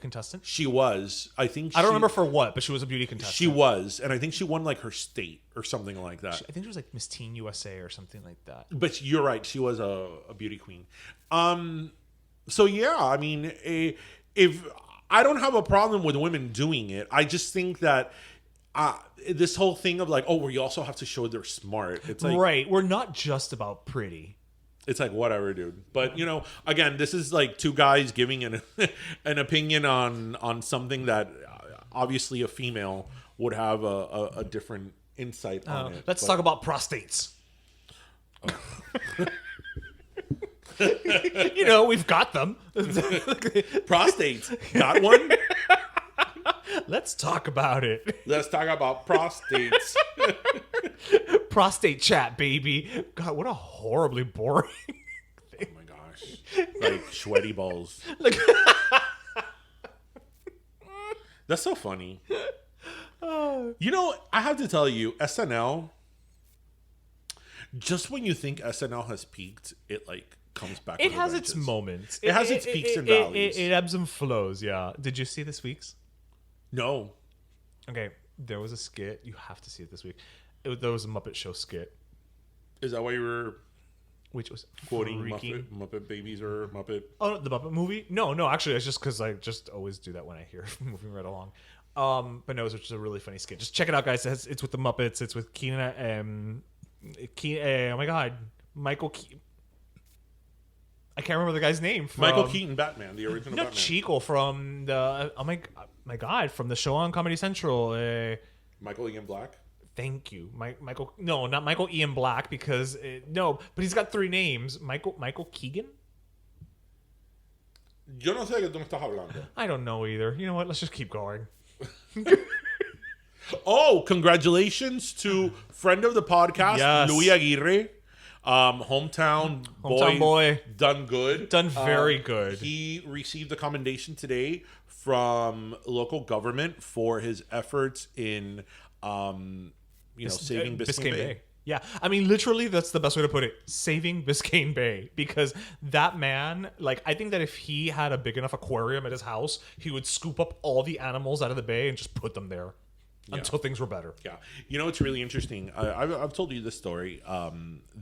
contestant? She was. I don't remember for what, but she was a beauty contestant. She was. And I think she won like her state or something like that. I think she was like Miss Teen USA or something like that. But you're right. She was a beauty queen. So yeah, I mean, if I don't have a problem with women doing it, I just think that this whole thing of like, oh, we also have to show they're smart. It's like, right. We're not just about pretty. It's like, whatever, dude. But you know, again, this is like two guys giving an opinion on something that obviously a female would have a different insight on it. Let's talk about prostates. Oh. You know, we've got them. Prostates. Got one? Let's talk about it. Let's talk about prostates. Prostate chat, baby. God, what a horribly boring thing. Oh my gosh. Like sweaty balls. That's so funny. You know, I have to tell you, SNL, just when you think SNL has peaked, it like comes back. It has its moments. It has its peaks and valleys. It ebbs and flows, yeah. Did you see this week's? No. Okay, there was a skit. You have to see it this week. There was a Muppet Show skit. Is that why you were which was quoting Muppet Babies or Muppet? Oh, the Muppet movie? No, actually, it's just because I just always do that when I hear moving right along. But no, it's just a really funny skit. Just check it out, guys. It's with the Muppets. It's with Keenan. Oh my God, Michael. I can't remember the guy's name. Michael Keaton, Batman, the original Batman. Chico from the my God, from the show on Comedy Central. Michael Ian Black. Thank you, Michael. No, not Michael Ian Black because no, but he's got 3 names. Michael Keegan. Yo no sé de qué tú me estás hablando. I don't know either. You know what? Let's just keep going. Oh, congratulations to friend of the podcast, yes. Louis Aguirre. Hometown boy, done good. Done very good. He received a commendation today from local government for his efforts in saving Biscayne Bay. Yeah, I mean, literally, that's the best way to put it. Saving Biscayne Bay. Because that man, like, I think that if he had a big enough aquarium at his house, he would scoop up all the animals out of the bay and just put them there until things were better. Yeah. You know, it's really interesting. I've told you this story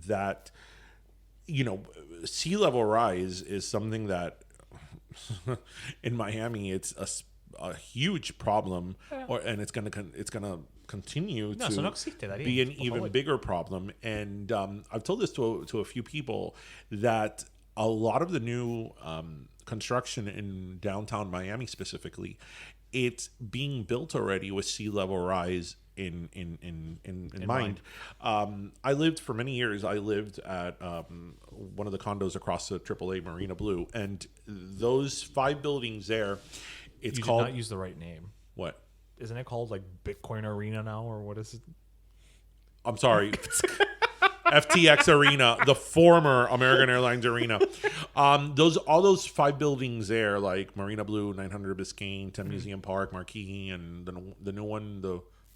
that, you know, sea level rise is something that in Miami, it's a huge problem, and it's gonna continue to be an even bigger problem. And I've told this to a few people that a lot of the new construction in downtown Miami specifically, it's being built already with sea level rise in mind. I lived for many years. I lived at one of the condos across the AAA Marina Blue, and those 5 buildings there. It's called. You did not use the right name. What? Isn't it called like Bitcoin Arena now, or what is it? I'm sorry. FTX Arena, the former American Airlines Arena. All those 5 buildings there, like Marina Blue, 900 Biscayne, 10 Museum Park, Marquee, and the new one,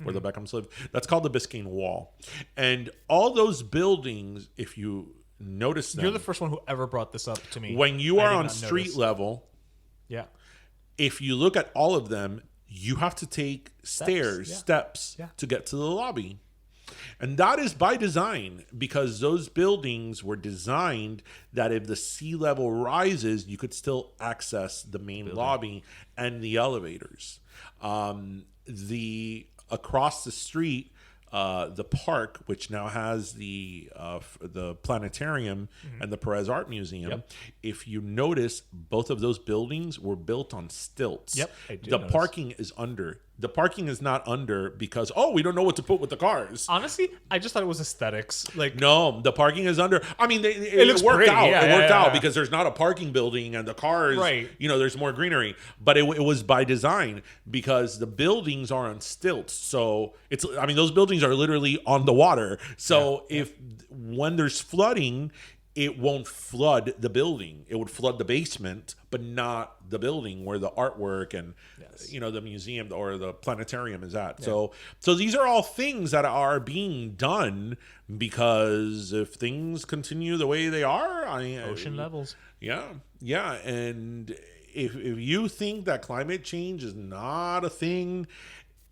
where the Beckhams live. That's called the Biscayne Wall. And all those buildings, if you notice them, you're the first one who ever brought this up to me. When you are on street level, yeah. If you look at all of them, you have to take steps Yeah. to get to the lobby. And that is by design, because those buildings were designed that if the sea level rises, you could still access the main lobby and the elevators. Across the street, the park, which now has the planetarium and the Perez Art Museum. If you notice, both of those buildings were built on stilts. I did the notice. parking is under. The parking is not under because we don't know what to put with the cars. Honestly, I just thought it was aesthetics. Like, No, the parking is under. I mean, it looks worked pretty. out. Yeah, It worked yeah, out yeah. because there's not a parking building and the cars. Right. There's more greenery, but it was by design because the buildings are on stilts. So those buildings are literally on the water. So when there's flooding, it won't flood the building. It would flood the basement, but not the building where the artwork and the museum or the planetarium is at. So these are all things that are being done because if things continue the way they are, ocean levels. Yeah, and if you think that climate change is not a thing,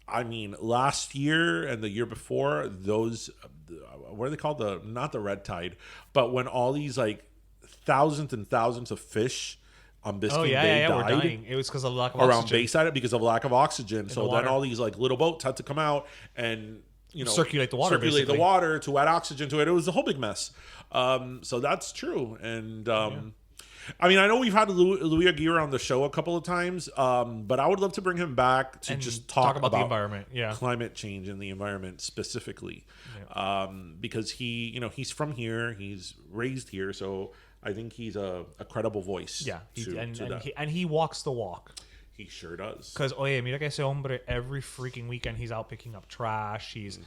I mean, last year and the year before, those, what are they called? Not the red tide, but when all these like thousands and thousands of fish on Biscayne Bay we're died dying. It was because of lack of around oxygen. Bayside because of lack of oxygen. So the then water. all these like little boats had to come out and Circulate the water, basically. to add oxygen to it. It was a whole big mess. So that's true. And I mean, I know we've had Louis Aguirre on the show a couple of times, but I would love to bring him back to And just talk about the environment. Yeah. climate change and the environment specifically, because he's from here, he's raised here, so I think he's a credible voice. Yeah. to that. He walks the walk. He sure does. Because, mira que ese hombre, every freaking weekend he's out picking up trash. He's,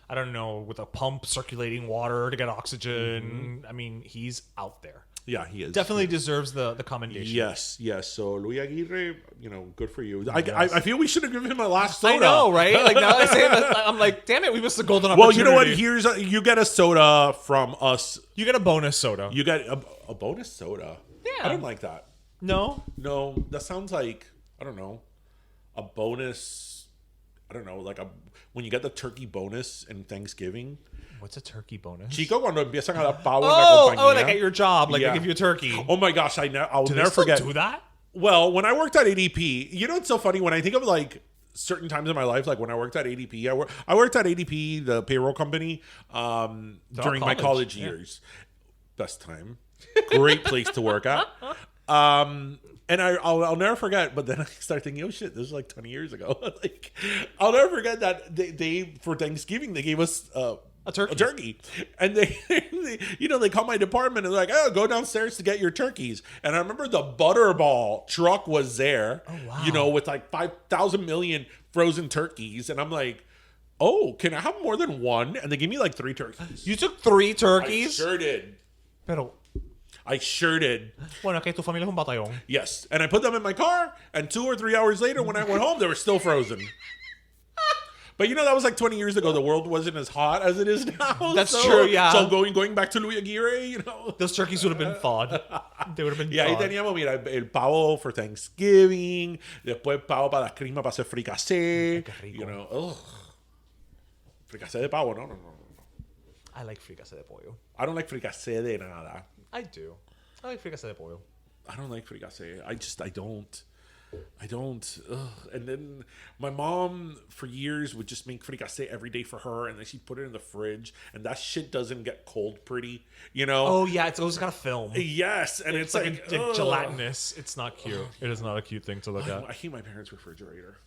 I don't know, with a pump circulating water to get oxygen. I mean, he's out there. Yeah, he is. Definitely deserves the commendation. Yes. So Louis Aguirre, good for you. I feel we should have given him a last soda. I know, right? Like, now I say that, I'm like, damn it, we missed the golden opportunity. Well, you know what? You get a soda from us. You get a bonus soda. You get a bonus soda. Yeah. I don't like that. No? No, that sounds like, I don't know, a bonus. I don't know, like when you get the turkey bonus in Thanksgiving. What's a turkey bonus? Chico, cuando empiezan a dar pavo en la compañía. Like at your job, like they give you a turkey. Oh my gosh, I'll Do never they still forget. do that? Well, when I worked at ADP, it's so funny when I think of like certain times in my life, like when I worked at ADP, I worked at ADP, the payroll company, during my college years. Best time, great place to work at. And I'll never forget, but then I started thinking, oh shit, this was like 20 years ago. Like, I'll never forget that they for Thanksgiving they gave us a turkey, and they called my department and they're like, oh, go downstairs to get your turkeys. And I remember the Butterball truck was there, with like 5,000 million frozen turkeys, and I'm like, oh, can I have more than one? And they gave me like 3 turkeys. You took 3 turkeys? I sure did. Pero, I sure did. bueno, que tu familia es un batallón. Yes. And I put them in my car, and 2 or 3 hours later when I went home, they were still frozen. But that was like 20 years ago. The world wasn't as hot as it is now. That's true, yeah. So going back to Louis Aguirre, Those turkeys would have been thawed. They would have been Y ahí thawed. teníamos, mira, el pavo for Thanksgiving, después pavo para las crismas para hacer fricasé. Qué rico. Ugh. Fricasé de pavo, no. I like fricasé de pollo. I don't like fricasé de nada. I do. I like fricasé de pollo. I don't like fricasé. I don't. Ugh. And then my mom, for years, would just make fricasé every day for her, and then she'd put it in the fridge, and that shit doesn't get cold pretty, Oh, yeah, it's always got a film. Yes, and it's like ugh. gelatinous. It's not cute. It is not a cute thing to look at. I hate my parents' refrigerator.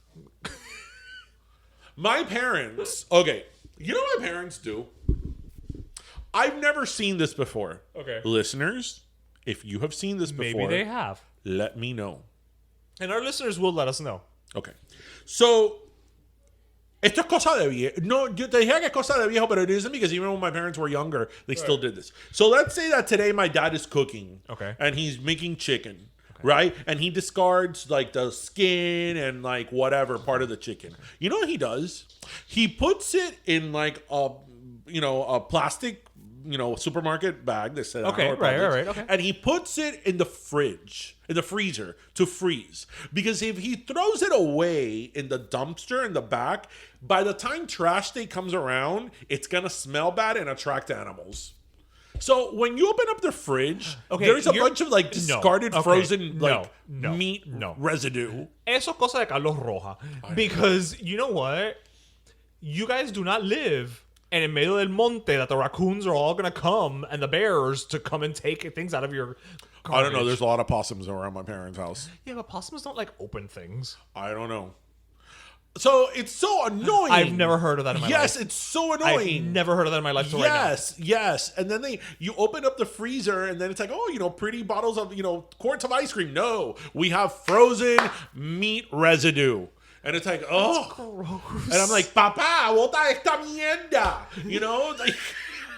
My parents, okay, you know what my parents do? I've never seen this before. Okay. Listeners, if you have seen this before, Maybe they have. let me know. And our listeners will let us know. Okay. So, esto es cosa de viejo. No, yo te dije que es cosa de viejo, but it isn't because even when my parents were younger, they still did this. So let's say that today my dad is cooking. Okay. And he's making chicken. Okay. Right? And he discards like the skin and like whatever part of the chicken. You know what he does? He puts it in like a plastic supermarket bag that said Okay, Ahhh right, okay. and he puts it in the freezer to freeze, because if he throws it away in the dumpster in the back, by the time trash day comes around, it's gonna smell bad and attract animals. So when you open up the fridge, there's a bunch of like discarded frozen meat residue. Eso cosa de Carlos Roja. Because you know what? You guys do not live in medio del monte that the raccoons are all going to come and the bears to come and take things out of your garbage. I don't know. There's a lot of possums around my parents' house. Yeah, but possums don't like open things. I don't know. So it's so annoying. I've never heard of that in my life. Yes, it's so annoying. I've never heard of that in my life. Yes. And then you open up the freezer and then it's like, pretty bottles of, quarts of ice cream. No, we have frozen meat residue. And it's like, That's gross. And I'm like, Papa, bota esta mierda. Like,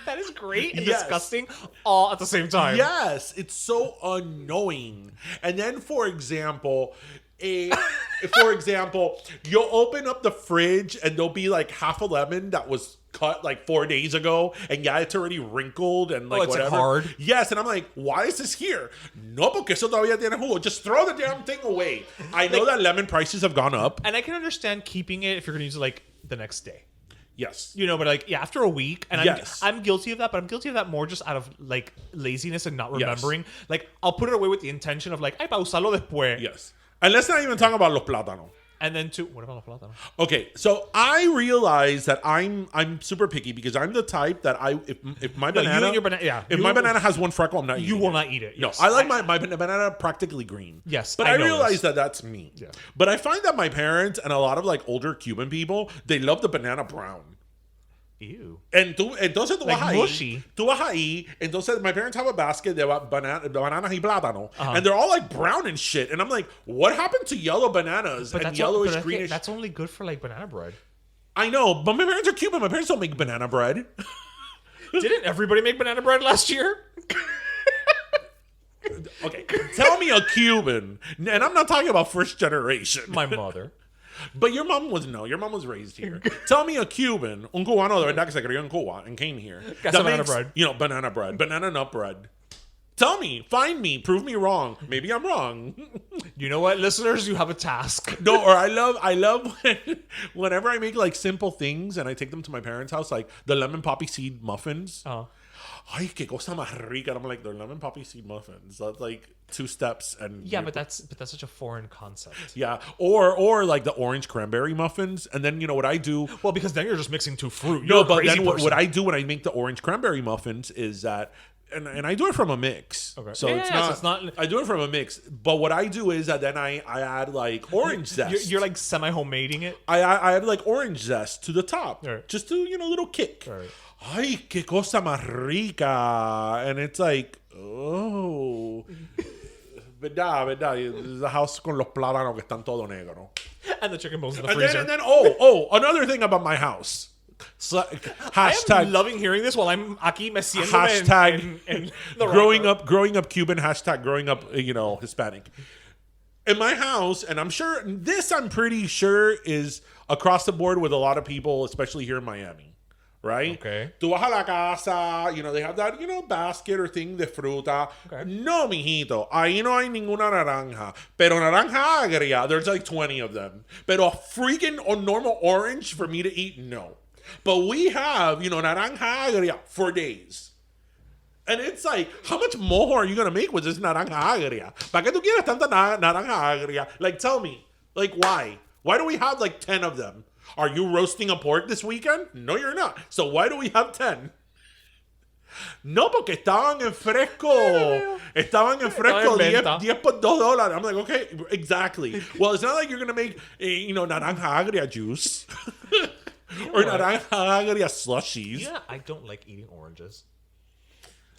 that is great and disgusting all at the same time. Yes, it's so annoying. And then, for example, you'll open up the fridge and there'll be like half a lemon that was cut like 4 days ago, and it's already wrinkled and like it's whatever. Like hard. Yes, and I'm like, why is this here? No, porque eso todavía tiene jugo. Just throw the damn thing away. I know that lemon prices have gone up, and I can understand keeping it if you're going to use it like the next day. Yes. But like, after a week, and I'm guilty of that, but I'm guilty of that more just out of like laziness and not remembering. Yes. Like, I'll put it away with the intention of like, ay, pa usarlo después. Yes. And let's not even talk about los plátanos. And then what about los plátanos? Okay, so I realize that I'm super picky, because I'm the type that if my banana, my banana has one freckle, I'm not eating it. You will not eat it. Yes. No, I like my banana practically green. Yes, but I realize that that's me. Yeah. But I find that my parents and a lot of like older Cuban people, they love the banana brown. Ew. Entonces tú like vas mushy. ahí. Tú vas ahí. Entonces my parents have a basket de bananas y plátano. Uh-huh. And they're all like brown and shit. And I'm like, what happened to yellow bananas and yellowish, greenish? That's only good for like banana bread. I know, but my parents are Cuban. My parents don't make banana bread. Didn't everybody make banana bread last year? Okay, tell me a Cuban. And I'm not talking about first generation. My mother. But your mom was raised here. Tell me a Cuban, un cubano de verdad que se crió en Cuba and came here. Casa banana bread. Banana bread, banana nut bread. Tell me, find me, prove me wrong. Maybe I'm wrong. You know what, listeners? You have a task. No, or I love whenever I make like simple things and I take them to my parents' house, like the lemon poppy seed muffins. Ay, qué cosa más rica. And I'm like, they're lemon poppy seed muffins. That's like 2 steps and but that's such a foreign concept. Yeah, or like the orange cranberry muffins, and then what I do. Well, because then you're just mixing 2 fruit. No, but then what I do when I make the orange cranberry muffins is that. And I do it from a mix. Okay. So it's not. I do it from a mix. But what I do is that then I add like orange zest. You're like semi-homemadeing it? I add like orange zest to the top. Right. Just to, little kick. Right. Ay, qué cosa más rica. And it's like, oh. Verdad. This is a house con los plátanos que están todo negro. And the chicken bones in the freezer. And then another thing about my house. So, hashtag, I am loving hearing this while I'm aquí meciéndome hashtag in the growing up Cuban, hashtag growing up Hispanic. In my house, and I'm pretty sure is across the board with a lot of people, especially here in Miami, right? Okay. Tú vas a la casa, they have that, basket or thing de fruta. Okay. No, mijito, ahí no hay ninguna naranja. Pero naranja agria, there's like 20 of them. Pero a freaking normal orange for me to eat, no. But we have, naranja agria for days. And it's like, how much more are you going to make with this naranja agria? ¿Para qué tú quieres tanta naranja agria? Like, tell me. Like, why? Why do we have like 10 of them? Are you roasting a pork this weekend? No, you're not. So why do we have 10? No, porque estaban en fresco. Estaban en fresco 10 por $2. I'm like, okay, exactly. Well, it's not like you're going to make, naranja agria juice. Or naranja agria slushies. Yeah, I don't like eating oranges.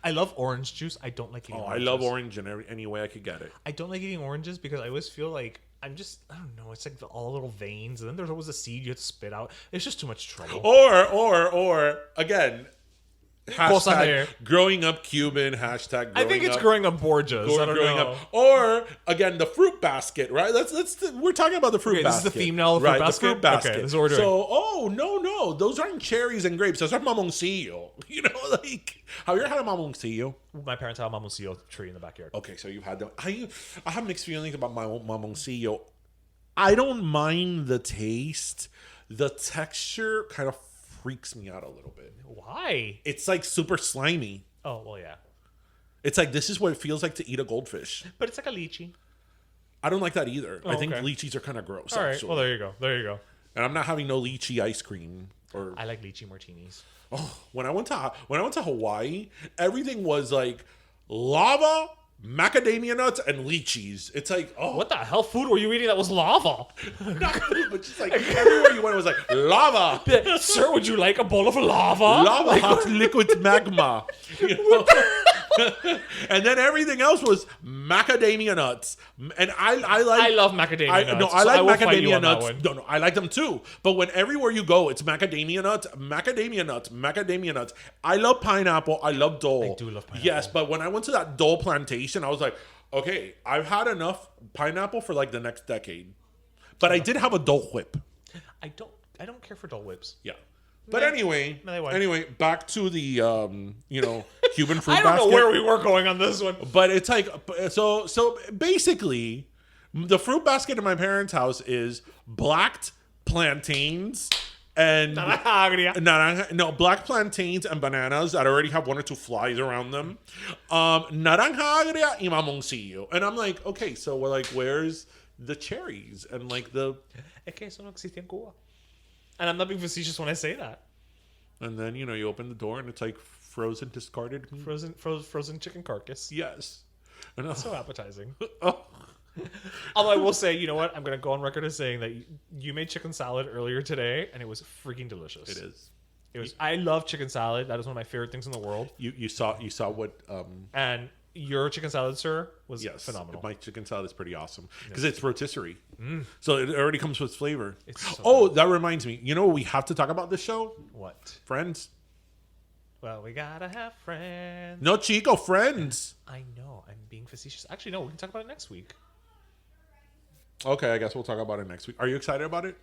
I love orange juice. I don't like eating oranges. I love orange in any way I could get it. I don't like eating oranges because I always feel like I don't know, it's like all little veins, and then there's always a seed you have to spit out. It's just too much trouble. Or again, Cosa hair. Hashtag growing up Cuban. Hashtag I think it's growing up Borges. I don't know. Or again, the fruit basket, right? We're talking about the fruit Okay, basket. this is the theme now. Right, Fruit the fruit basket. Okay, this is what we're doing. So, no, those aren't cherries and grapes. Those are mamoncillo. You know, like, have you ever had a mamoncillo? My parents have a mamoncillo tree in the backyard. Okay, so you've had them. I have mixed feelings about my mamoncillo. I don't mind the taste. The texture kind of freaks me out a little bit. Why? It's like super slimy. Oh, well, yeah. It's like, this is what it feels like to eat a goldfish. But it's like a lychee. I don't like that either. Oh, I think okay. lychees are kind of gross. All right. Actually. Well, there you go. There you go. And I'm not having no lychee ice cream. Or I like lychee martinis. oh, when I went to Hawaii, everything was like lava, macadamia nuts, and lychees. It's like, oh, What the hell food were you eating that was lava? not food, but just like everywhere you went, it was like lava. Sir, would you like a bowl of lava? Lava, hot liquid magma. You know? And then everything else was macadamia nuts. And I like. I love macadamia nuts. No, I like will fight you macadamia on that nuts. one. No, I like them too. But when everywhere you go, it's macadamia nuts, macadamia nuts, macadamia nuts. I love pineapple. I love dole. I do love pineapple. Yes, but when I went to that dole plantation, I was like, okay, I've had enough pineapple for like the next decade. But I did have a dole whip. I don't care for Dole Whips. Yeah. But No, anyway, they won't. back to the Cuban fruit I don't basket. know where we were going on this one. But it's like, so basically, the fruit basket in my parents' house is blacked plantains and black plantains and bananas that already have one or two flies around them. Naranja agria y mamoncillo. And I'm like, okay, so we're like, where's the cherries and like the... Es que eso no existía en Cuba. And I'm not being facetious when I say that. And then, you open the door and it's like frozen, discarded meat. Frozen chicken carcass. Yes. And So appetizing. oh. Although I will say, you know what? I'm going to go on record as saying that you made chicken salad earlier today, and it was freaking delicious. It is. It was. I love chicken salad. That is one of my favorite things in the world. You saw what... And your chicken salad, sir, was Yes, phenomenal. my chicken salad is pretty awesome because it's rotisserie, so it already comes with flavor. It's so oh, that reminds me. You know what we have to talk about this show? What? Friends. Well, we gotta have friends. No, Chico, Friends. I know. I'm being facetious. Actually, no. We can talk about it next week. Okay, I guess we'll talk about it next week. Are you excited about it?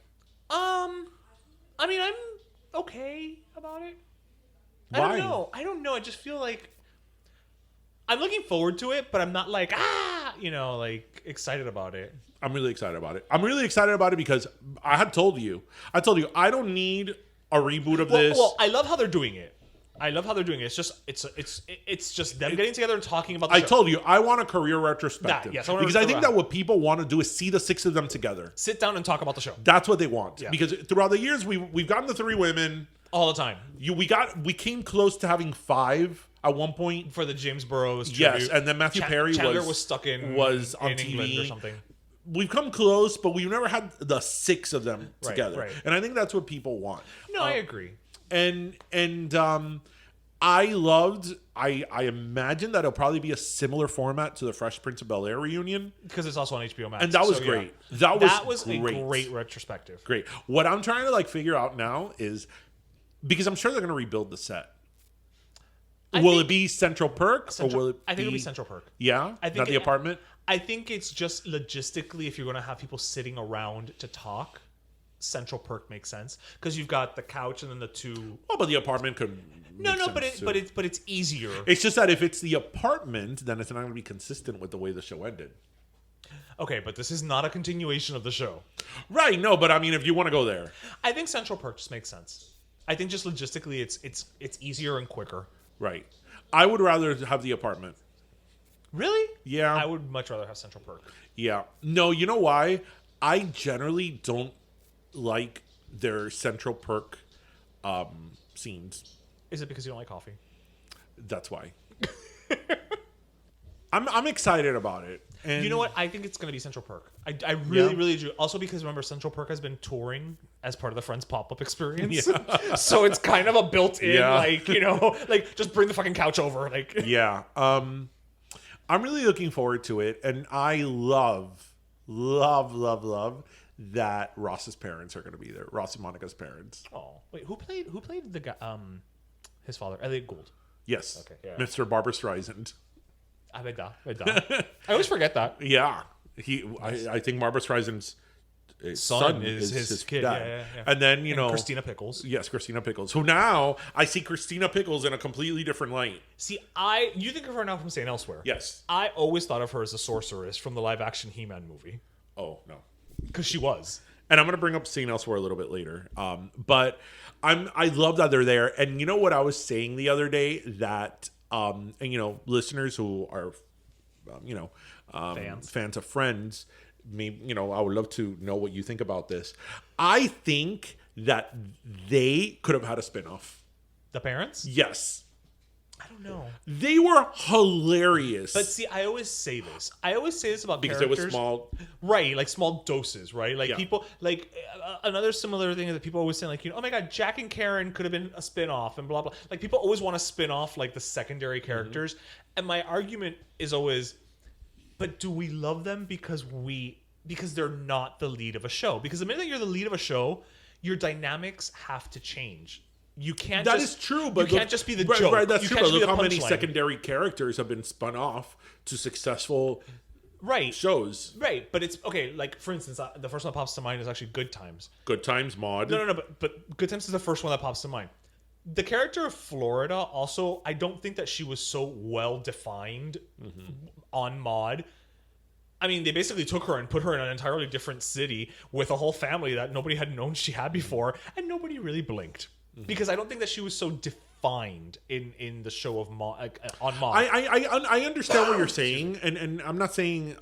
I mean, I'm okay about it. Why? I don't know. I just feel like I'm looking forward to it, but I'm not like excited about it. I'm really excited about it. I'm really excited about it because I told you I don't need a reboot of this. Well, I love how they're doing it. It's just them getting together and talking about the show. I told you I want a career retrospective. Yes, I want a because I think career- that what people want to do is see the six of them together. Sit down and talk about the show That's what they want. Yeah. Because throughout the years we've gotten the 3 women. all the time We came close to having 5 at one point. for the James Burrows Yes, tribute. and then Matthew Perry Chandler was stuck on in TV England or something. We've come close, but we've never had the 6 of them Right, together. right. And I think that's what people want. No, I agree. And I imagine that it'll probably be a similar format to the Fresh Prince of Bel-Air reunion. Because it's also on HBO Max. And that was So, great. yeah. That was a great. great retrospective. Great. What I'm trying to figure out now is, because I'm sure they're going to rebuild the set. Will it be Central Perk or will it be... I think it'll be Central Perk. Yeah? I think Not the apartment? I think it's just logistically, if you're going to have people sitting around to talk, Central Perk makes sense because you've got the couch and then the 2. Oh, but the apartment could... But it's easier. It's just that if it's the apartment, then it's not going to be consistent with the way the show ended. Okay, but this is not a continuation of the show. Right? No, but I mean, if you want to go there, I think Central Perk just makes sense. I think just logistically, it's easier and quicker. right? I would rather have the apartment. Really? Yeah. I would much rather have Central Perk. Yeah. No, you know why? I generally don't like their Central Perk scenes. Is it because you don't like coffee? That's why. I'm excited about it. And You know what? I think it's going to be Central Perk. I really, really do. Also because, remember, Central Perk has been touring as part of the Friends pop-up experience. Yeah. So it's kind of a built-in, Yeah. just bring the fucking couch over. Yeah. I'm really looking forward to it. And I love that Ross's parents are going to be there. Ross and Monica's parents. Oh, wait, who played the guy? His father, Elliot Gould. Yes. Okay, yeah. Mr. Barbara Streisand. I always forget that. Yeah. I think Barbara Streisand's son is his kid. Yeah. And then, Christina Pickles. Yes, Christina Pickles. Who now I see Christina Pickles in a completely different light. See, you think of her now from St. Elsewhere. Yes. I always thought of her as a sorceress from the live-action He-Man movie. Oh, no. Because she was. And I'm going to bring up St. Elsewhere a little bit later. But I love that they're there. And you know what I was saying the other day? That, and listeners who are, fans of Friends, I would love to know what you think about this. I think that they could have had a spinoff. The parents? Yes. I don't know. They were hilarious. But see, I always say this about because characters. it was small. Right, like small doses, right? Like people, another similar thing that people always say, like, oh my God, Jack and Karen could have been a spin-off and blah, blah. Like, people always want to spin off, like, the secondary characters. And my argument is always, but do we love them because they're not the lead of a show? Because the minute that you're the lead of a show, your dynamics have to change. You can't. That is true, but you can't just be the joke. Right, that's true. But look how many punchline. Secondary characters have been spun off to successful shows. Right, but it's okay. Like, for instance, the first one that pops to mind is actually Good Times. Good Times, Maude. No, but Good Times is the first one that pops to mind. The character of Florida also, I don't think that she was so well defined on Maude. I mean, they basically took her and put her in an entirely different city with a whole family that nobody had known she had before, and nobody really blinked. Because I don't think that she was so defined in the show of on Maude. I understand what you're saying, and I'm not saying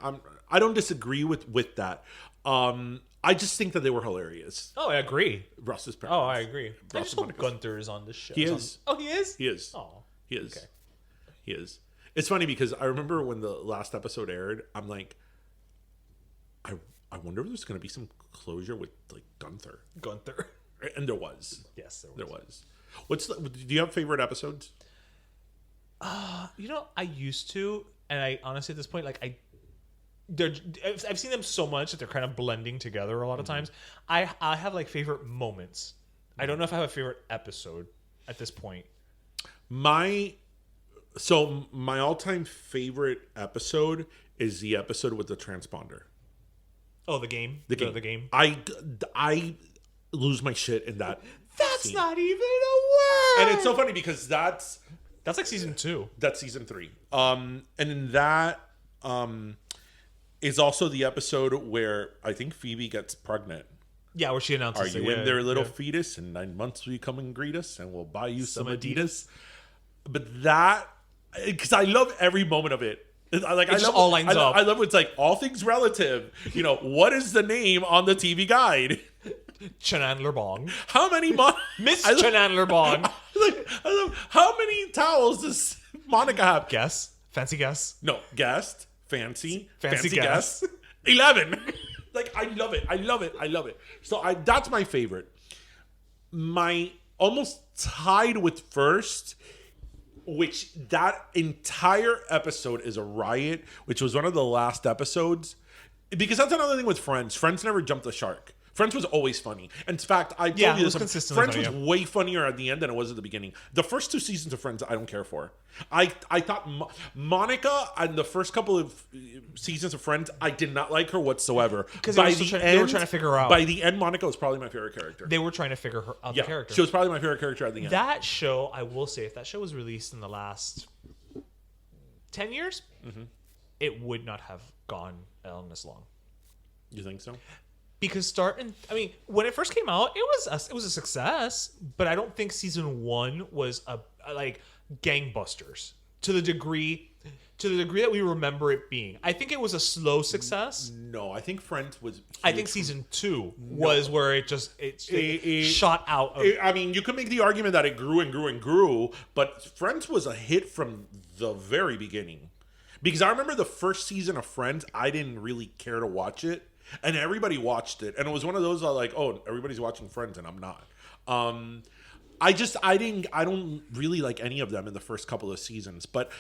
I don't disagree with that. I just think that they were hilarious. Oh, I agree. Russ's parents. Oh, I agree. I just hope Gunther is on this show. He is. Oh, he is? He is. Oh. He is. Okay. He is. It's funny because I remember when the last episode aired, I'm like, I wonder if there's going to be some closure with, like, Gunther. And there was. Yes, there was. Do you have favorite episodes? I used to, and I honestly at this point, like, I've seen them so much that they're kind of blending together a lot of times. I have like favorite moments. I don't know if I have a favorite episode at this point. My all-time favorite episode is the episode with the transponder. Oh, the game. The game. I lose my shit in that. That's scene. Not even a word. And it's so funny because that's like season 2. That's season 3. And in that is also the episode where I think Phoebe gets pregnant. Yeah, where she announces, "Are you in their little fetus? In 9 months will you come and greet us, and we'll buy you some Adidas." But that, because I love every moment of it. I love all lines up. I love it's like all things relative. What is the name on the TV guide? Chanandler Bong. How many Miss Chanandler Bong. I love how many towels does Monica have? Guess. Fancy guess. No, guest. Fancy guess. 11. I love it. I love it. So that's my favorite. My almost tied with first, which that entire episode is a riot, which was one of the last episodes. Because that's another thing with Friends. Friends never jumped the shark. Friends was always funny. In fact, I told you this. Friends was way funnier at the end than it was at the beginning. The first 2 seasons of Friends, I don't care for. I thought Monica and the first couple of seasons of Friends, I did not like her whatsoever. Because they were trying to figure her out. By the end, Monica was probably my favorite character. They were trying to figure her out. The character. She was probably my favorite character at the end. That show, I will say, if that show was released in the last 10 years, it would not have gone on this long. You think so? Because when it first came out, it was a success, but I don't think season 1 was like gangbusters to the degree that we remember it being. I think it was a slow success. No, I think Friends was huge. I think season 2 was where it shot out. You could make the argument that it grew and grew and grew, but Friends was a hit from the very beginning. Because I remember the first season of Friends, I didn't really care to watch it. And everybody watched it, and it was one of those like, oh, everybody's watching Friends, and I'm not. I don't really like any of them in the first couple of seasons, but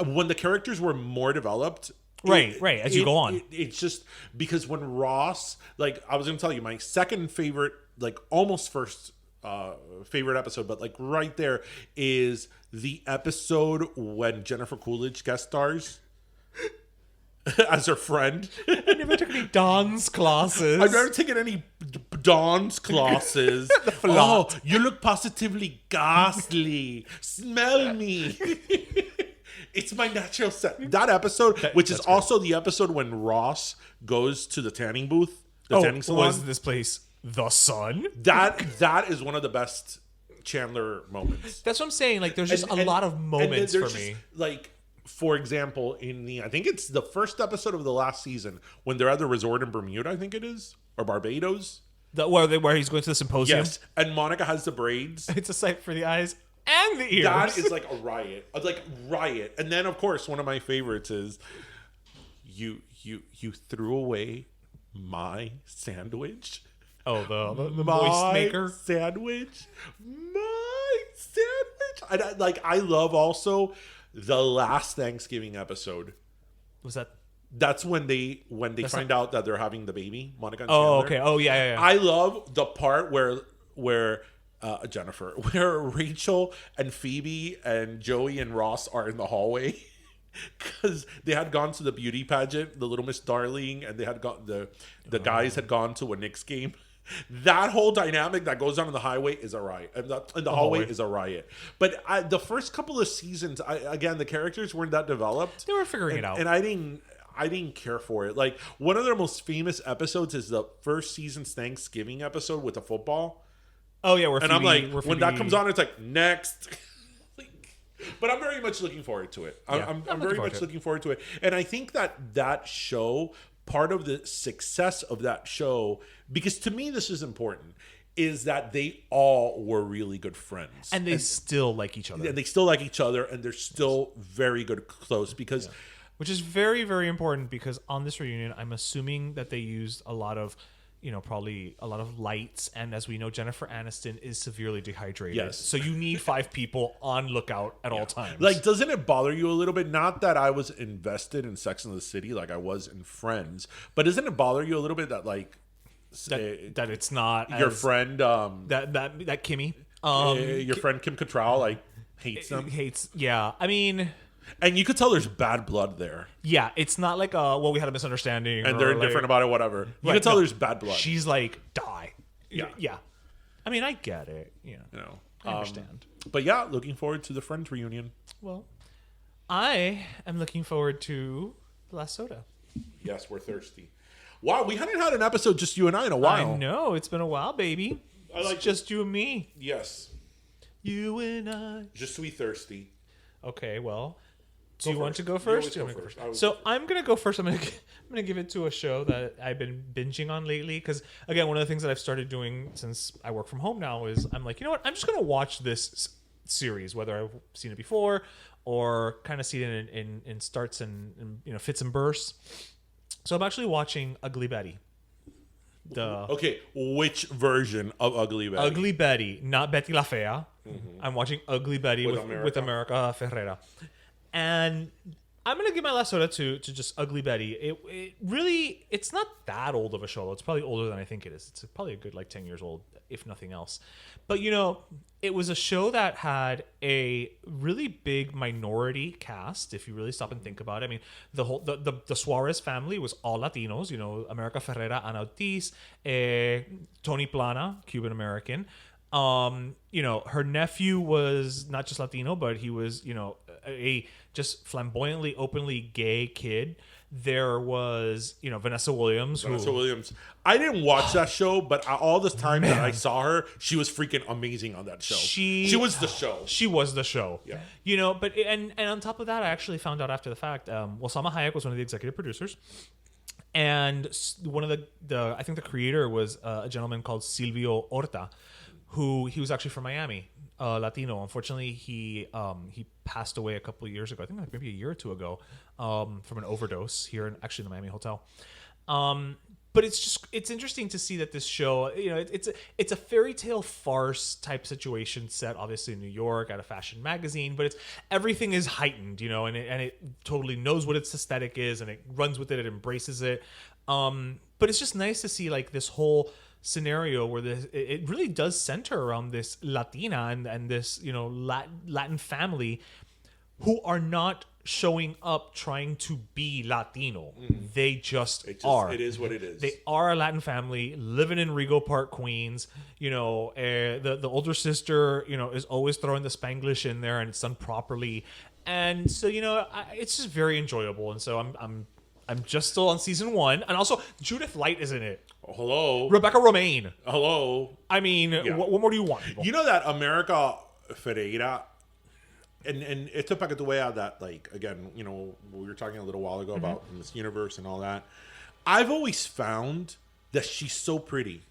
when the characters were more developed, right, as you go on, it's just because when Ross, like I was going to tell you, my second favorite, like almost first favorite episode, but like right there is the episode when Jennifer Coolidge guest stars as her friend. I never took any dance classes. I've never taken any dance classes. Oh, you look positively ghastly. Smell me. It's my natural set. That episode, which is also the episode when Ross goes to the tanning booth, tanning salon. Was this place the sun? That is one of the best Chandler moments. That's what I'm saying. Like, there's just a lot of moments for me. Like, for example, I think it's the first episode of the last season when they're at the resort in Bermuda, I think it is, or Barbados. Where he's going to the symposium? Yes, and Monica has the braids. It's a sight for the eyes and the ears. That is like a riot. And then, of course, one of my favorites is you threw away my sandwich. Oh, the moist maker sandwich. My sandwich. And I love also the last Thanksgiving episode. Was that? That's when they find out that they're having the baby, Monica and Oh, Chandler. okay. Oh, yeah. I love the part where Jennifer, where Rachel and Phoebe and Joey and Ross are in the hallway because they had gone to the beauty pageant, the Little Miss Darling, and they had got the guys had gone to a Knicks game. That whole dynamic that goes on in the highway is a riot, and the hallway is a riot. But the first couple of seasons, again, the characters weren't that developed. They were figuring it out, and I didn't care for it. Like, one of their most famous episodes is the first season's Thanksgiving episode with the football. Oh yeah, and I'm like, when that comes on, it's like next. But I'm very much looking forward to it. I'm very much looking forward to it, and I think that show, part of the success of that show, because to me this is important, is that they all were really good friends, and they still like each other. And they still like each other, and they're still very good close because. Yeah. Which is very, very important, because on this reunion, I'm assuming that they used a lot of, probably a lot of lights. And as we know, Jennifer Aniston is severely dehydrated. Yes. So you need 5 people on lookout at all times. Like, doesn't it bother you a little bit? Not that I was invested in Sex and the City like I was in Friends, but doesn't it bother you a little bit that, like, that it's not your friend, that Kimmy, your friend Kim Cattrall, like, hates them? Yeah. I mean... And you could tell there's bad blood there. Yeah, it's not like we had a misunderstanding. And they're indifferent about it, whatever. You can tell there's bad blood. She's like, die. Yeah. I mean, I get it. I understand. But yeah, looking forward to the Friends reunion. Well, I am looking forward to the last soda. Yes, we're thirsty. Wow, we hadn't had an episode just you and I in a while. I know, it's been a while, baby. It's just you and me. Yes. You and I. Just sweet thirsty. Okay, well... Do you want to go first? Go first. So I'm gonna go first. I'm gonna give it to a show that I've been binging on lately. Because again, one of the things that I've started doing since I work from home now is I'm like, you know what? I'm just gonna watch this series, whether I've seen it before or kind of see it in starts and fits and bursts. So I'm actually watching Ugly Betty. Okay, which version of Ugly Betty? Ugly Betty, not Betty La Fea. Mm-hmm. I'm watching Ugly Betty with America Ferrera. And I'm going to give my last soda to just Ugly Betty. It really, it's not that old of a show. It's probably older than I think it is. It's probably a good 10 years old, if nothing else. But, it was a show that had a really big minority cast, if you really stop and think about it. I mean, the Suarez family was all Latinos. America Ferrera, Ana Ortiz, Tony Plana, Cuban-American. Her nephew was not just Latino, but he was, a just flamboyantly, openly gay kid. There was, Vanessa Williams. I didn't watch that show, but all this time that I saw her, she was freaking amazing on that show. She was the show. She was the show. Yeah. But and on top of that, I actually found out after the fact, Salma Hayek was one of the executive producers. And one of the I think the creator was a gentleman called Silvio Horta, who he was actually from Miami, Latino. Unfortunately, he passed away a couple of years ago. I think maybe a year or two ago, from an overdose here in the Miami hotel. But it's interesting to see that this show, it's a fairy tale farce type situation set obviously in New York at a fashion magazine, but everything is heightened, and it totally knows what its aesthetic is and it runs with it, it embraces it. But it's just nice to see this whole scenario where it really does center around this Latina and this, Latin family who are not showing up trying to be Latino. They just are. It is what it is. They are a Latin family living in Rego Park, Queens. The older sister, is always throwing the Spanglish in there, and it's done properly. And so, it's just very enjoyable. And so I'm just still on season 1, and also Judith Light is in it. Oh, hello, Rebecca Romaine. Hello. I mean, what more do you want? People? You know that America Ferreira. And it's para que tú veas that, like, again, we were talking a little while ago about Miss Universe and all that. I've always found that she's so pretty.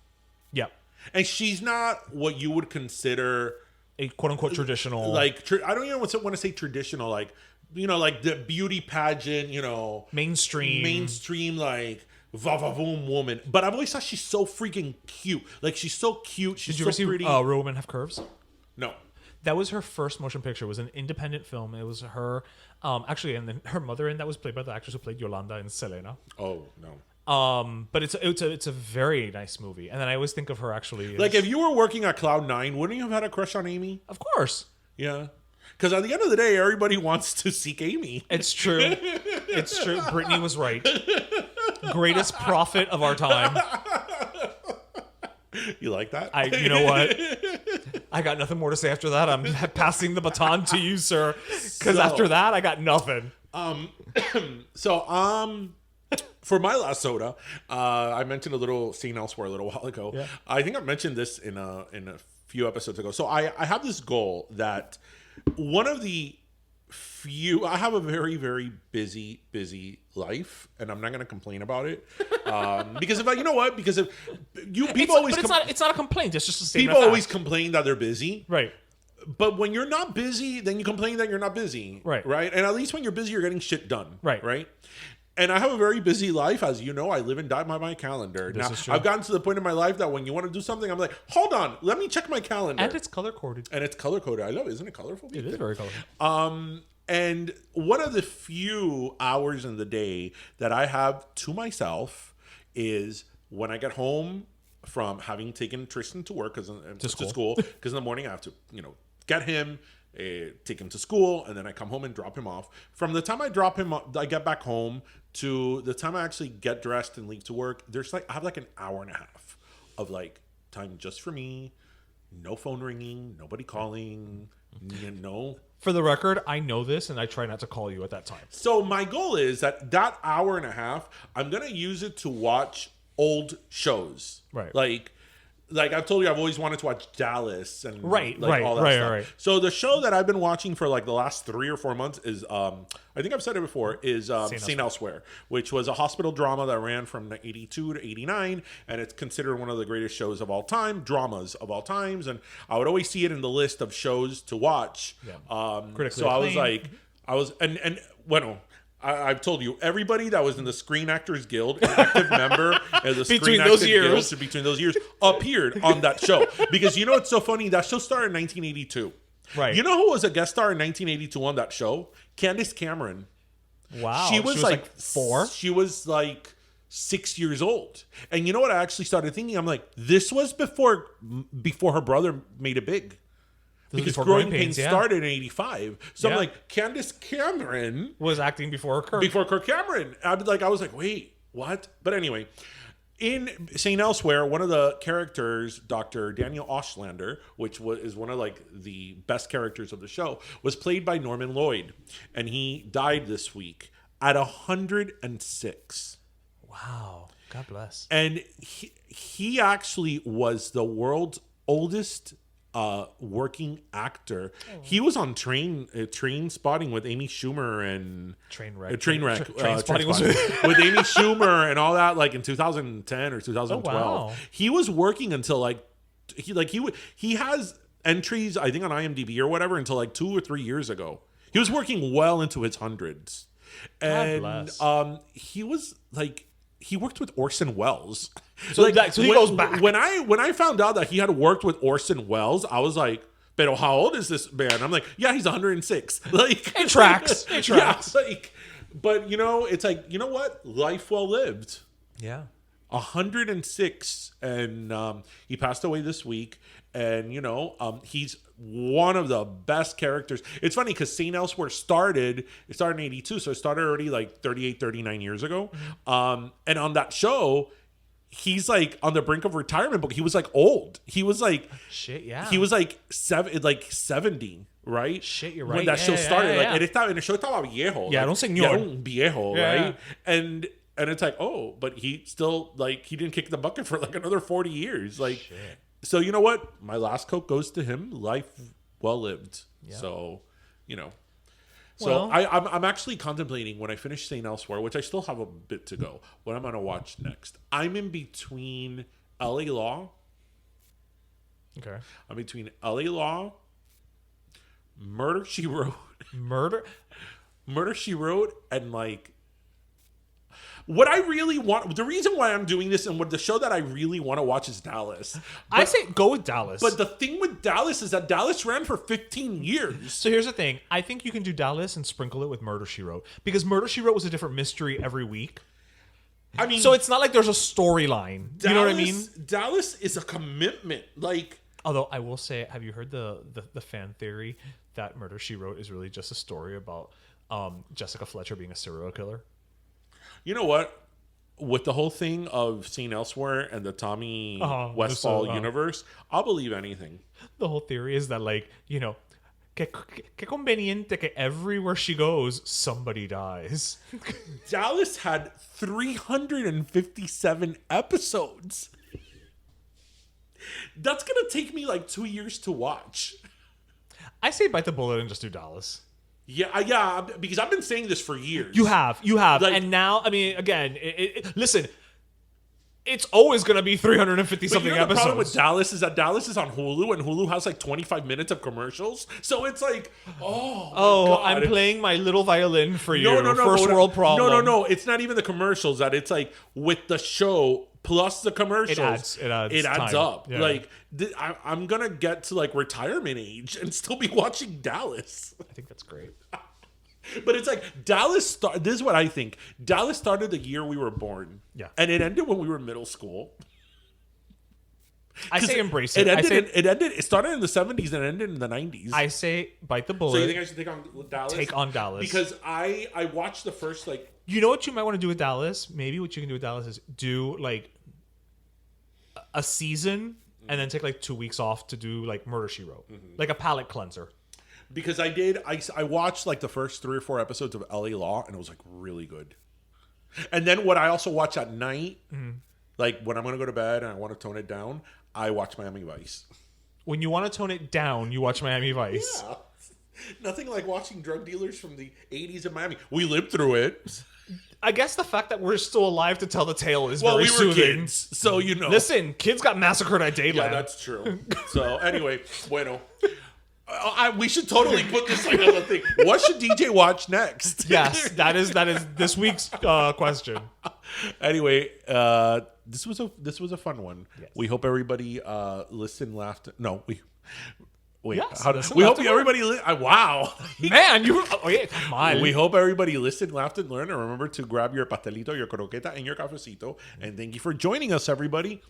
Yep. And she's not what you would consider a quote-unquote traditional. Like, I don't even want to say traditional, like, like the beauty pageant, mainstream, like, va-va-voom woman. But I've always thought she's so freaking cute. Like, she's so cute. She's Did you so ever see pretty. Real Women Have Curves? No. That was her first motion picture. It was an independent film. It was her, actually, and then her mother, and that was played by the actress who played Yolanda in Selena. Oh no. But it's a very nice movie. And then I always think of her actually like if you were working at Cloud9, wouldn't you have had a crush on Amy? Of course. Yeah. Because at the end of the day, everybody wants to seek Amy. It's true. It's true. Brittany was right. Greatest prophet of our time. You like that? You know what? I got nothing more to say after that. I'm passing the baton to you, sir. Because after that, I got nothing. For my last soda, I mentioned a little Seen Elsewhere a little while ago. Yeah. I think I mentioned this in a few episodes ago. So I have this goal that one of the few, I have a very, very busy life, and I'm not going to complain about it. Because it's not a complaint. It's just a statement. People always complain that they're busy. Right. But when you're not busy, then you complain that you're not busy. Right. Right. And at least when you're busy, you're getting shit done. Right. Right. And I have a very busy life, as you know. I live and die by my calendar. Now, I've gotten to the point in my life that when you want to do something, I'm like, hold on, let me check my calendar. And it's color coded. I love it. Isn't it colorful? It is very colorful. And one of the few hours in the day that I have to myself is when I get home from having taken Tristan to work, to school, because in the morning I have to, get him, take him to school, and then I come home and drop him off. From the time I drop him off, I get back home to the time I actually get dressed and leave to work, I have like an hour and a half of like time just for me. No phone ringing, nobody calling, For the record, I know this, and I try not to call you at that time. So my goal is that hour and a half, I'm going to use it to watch old shows. Right. Like I've told you, I've always wanted to watch Dallas and all that stuff. Right. So the show that I've been watching for like the last 3 or 4 months is, I think I've said it before, is Seen Elsewhere, which was a hospital drama that ran from 82 to 89, and it's considered one of the greatest shows of all time, dramas of all times, and I would always see it in the list of shows to watch. Yeah. So I was like, I've told you, everybody that was in the Screen Actors Guild, an active member of the Screen Actors Guild between those years, appeared on that show. Because you know what's so funny? That show started in 1982. Right. You know who was a guest star in 1982 on that show? Candace Cameron. Wow. She was like 4? She was like 6 years old. And you know what I actually started thinking? I'm like, this was before her brother made it big. Because Growing Pains started in 85. So I'm like, Candace Cameron was acting before Kirk. Before Kirk Cameron. I was like, wait, what? But anyway, in St. Elsewhere, one of the characters, Dr. Daniel Oshlander, which is one of like the best characters of the show, was played by Norman Lloyd. And he died this week at 106. Wow. God bless. And he actually was the world's oldest working actor. He was on Train Spotting with Amy Schumer and Trainwreck with Amy Schumer and all that, like in 2010 or 2012. Oh, wow. He was working until like he has entries, I think, on IMDb or whatever until like 2 or 3 years ago. He was working well into his hundreds, and he was like. He worked with Orson Welles. So he goes back. When I found out that he had worked with Orson Welles, I was like, "Pero how old is this man?" I'm like, "Yeah, he's 106." Like it tracks. It tracks. Yeah, but it's like, you know what? Life well lived. Yeah. 106, and he passed away this week. And he's one of the best characters. It's funny because St. Elsewhere started in 82, so it started already like 38, 39 years ago. And on that show, he's like on the brink of retirement, but he was like old. He was like he was like 70, right? Shit, you're right. When that show started, yeah. like, and the show estaba viejo. Yeah, like, don't señor. un viejo, Yeah. right? And it's like, oh, but he still, like, he didn't kick the bucket for like another 40 years. Like, Shit. So you know what? My last Coke goes to him. Life well lived. Yeah. So, So Well, I'm actually contemplating when I finish St. Elsewhere, which I still have a bit to go, what I'm going to watch next. I'm in between LA Law. Okay. I'm between LA Law, Murder, She Wrote. Murder, She Wrote, and like... What I really want, the reason why I'm doing this and what the show that I really want to watch is Dallas. I say go with Dallas. But the thing with Dallas is that Dallas ran for 15 years. So here's the thing. I think you can do Dallas and sprinkle it with Murder, She Wrote. Because Murder, She Wrote was a different mystery every week. I mean... So it's not like there's a storyline. You know what I mean? Dallas is a commitment. Like... Although I will say, have you heard the fan theory that Murder, She Wrote is really just a story about Jessica Fletcher being a serial killer? You know what? With the whole thing of St. Elsewhere and the Tommy Westfall universe, I'll believe anything. The whole theory is that, like, que conveniente que everywhere she goes, somebody dies. Dallas had 357 episodes. That's going to take me like 2 years to watch. I say bite the bullet and just do Dallas. Yeah, because I've been saying this for years. You have. Like, and now, I mean, again, listen, it's always going to be 350-something episodes. The problem with Dallas is that Dallas is on Hulu, and Hulu has like 25 minutes of commercials. So it's like, God. I'm playing my little violin for you. No, First world problem. No. It's not even the commercials. That it's like with the show plus the commercials. It adds up. Yeah. Like, I'm going to get to like retirement age and still be watching Dallas. I think that's great. But it's like Dallas. This is what I think. Dallas started the year we were born. Yeah, and it ended when we were in middle school. I say embrace it. It started in the 70s and ended in the 90s. I say bite the bullet. So you think I should take on Dallas? Take on Dallas because I watched the first like. You know what you might want to do with Dallas? Maybe what you can do with Dallas is do like a season and then take like 2 weeks off to do like Murder, She Wrote, like a palate cleanser. Because I watched like the first 3 or 4 episodes of LA Law and it was like really good. And then what I also watch at night, like when I'm going to go to bed and I want to tone it down, I watch Miami Vice. When you want to tone it down, you watch Miami Vice. Yeah. Nothing like watching drug dealers from the 80s in Miami. We lived through it. I guess the fact that we're still alive to tell the tale is very soothing. We were kids, so Listen, kids got massacred at Dayland. Yeah, that's true. So anyway, bueno. We should totally put this like as a thing. What should DJ watch next? Yes, that is this week's question. Anyway, this was a fun one. Yes. We hope everybody listened, laughed. No, we. Wait, yes, we hope everybody. Wow, man, come on. We hope everybody listened, laughed, and learned. And remember to grab your pastelito, your croqueta, and your cafecito. And thank you for joining us, everybody.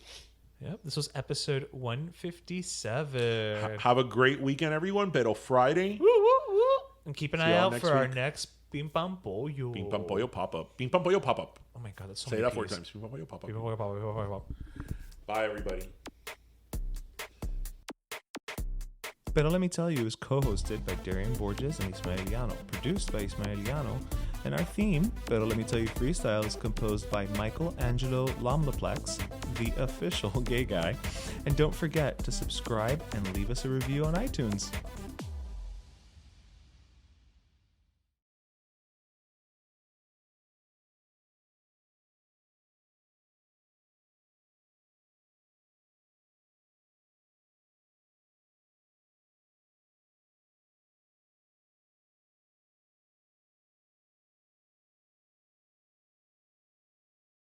Yep, this was episode 157. Have a great weekend, everyone. Pero Friday. Woo, woo, woo. And keep an eye out for our week. next Pim Pam Pollo. Pim Pam Pollo pop-up. Pim Pam Pollo pop-up. Oh my God, that's so Say many that 4 Ps. times. Pim Pam Pollo pop-up. Pim Pam Pollo pop-up. Bye, everybody. Pero Let Me Tell You is co-hosted by Darian Borges and Ismaeliano, produced by Ismaeliano, and our theme, Pero Let Me Tell You Freestyle, is composed by Michael Angelo Lomlaplex, the official gay guy. And don't forget to subscribe and leave us a review on iTunes.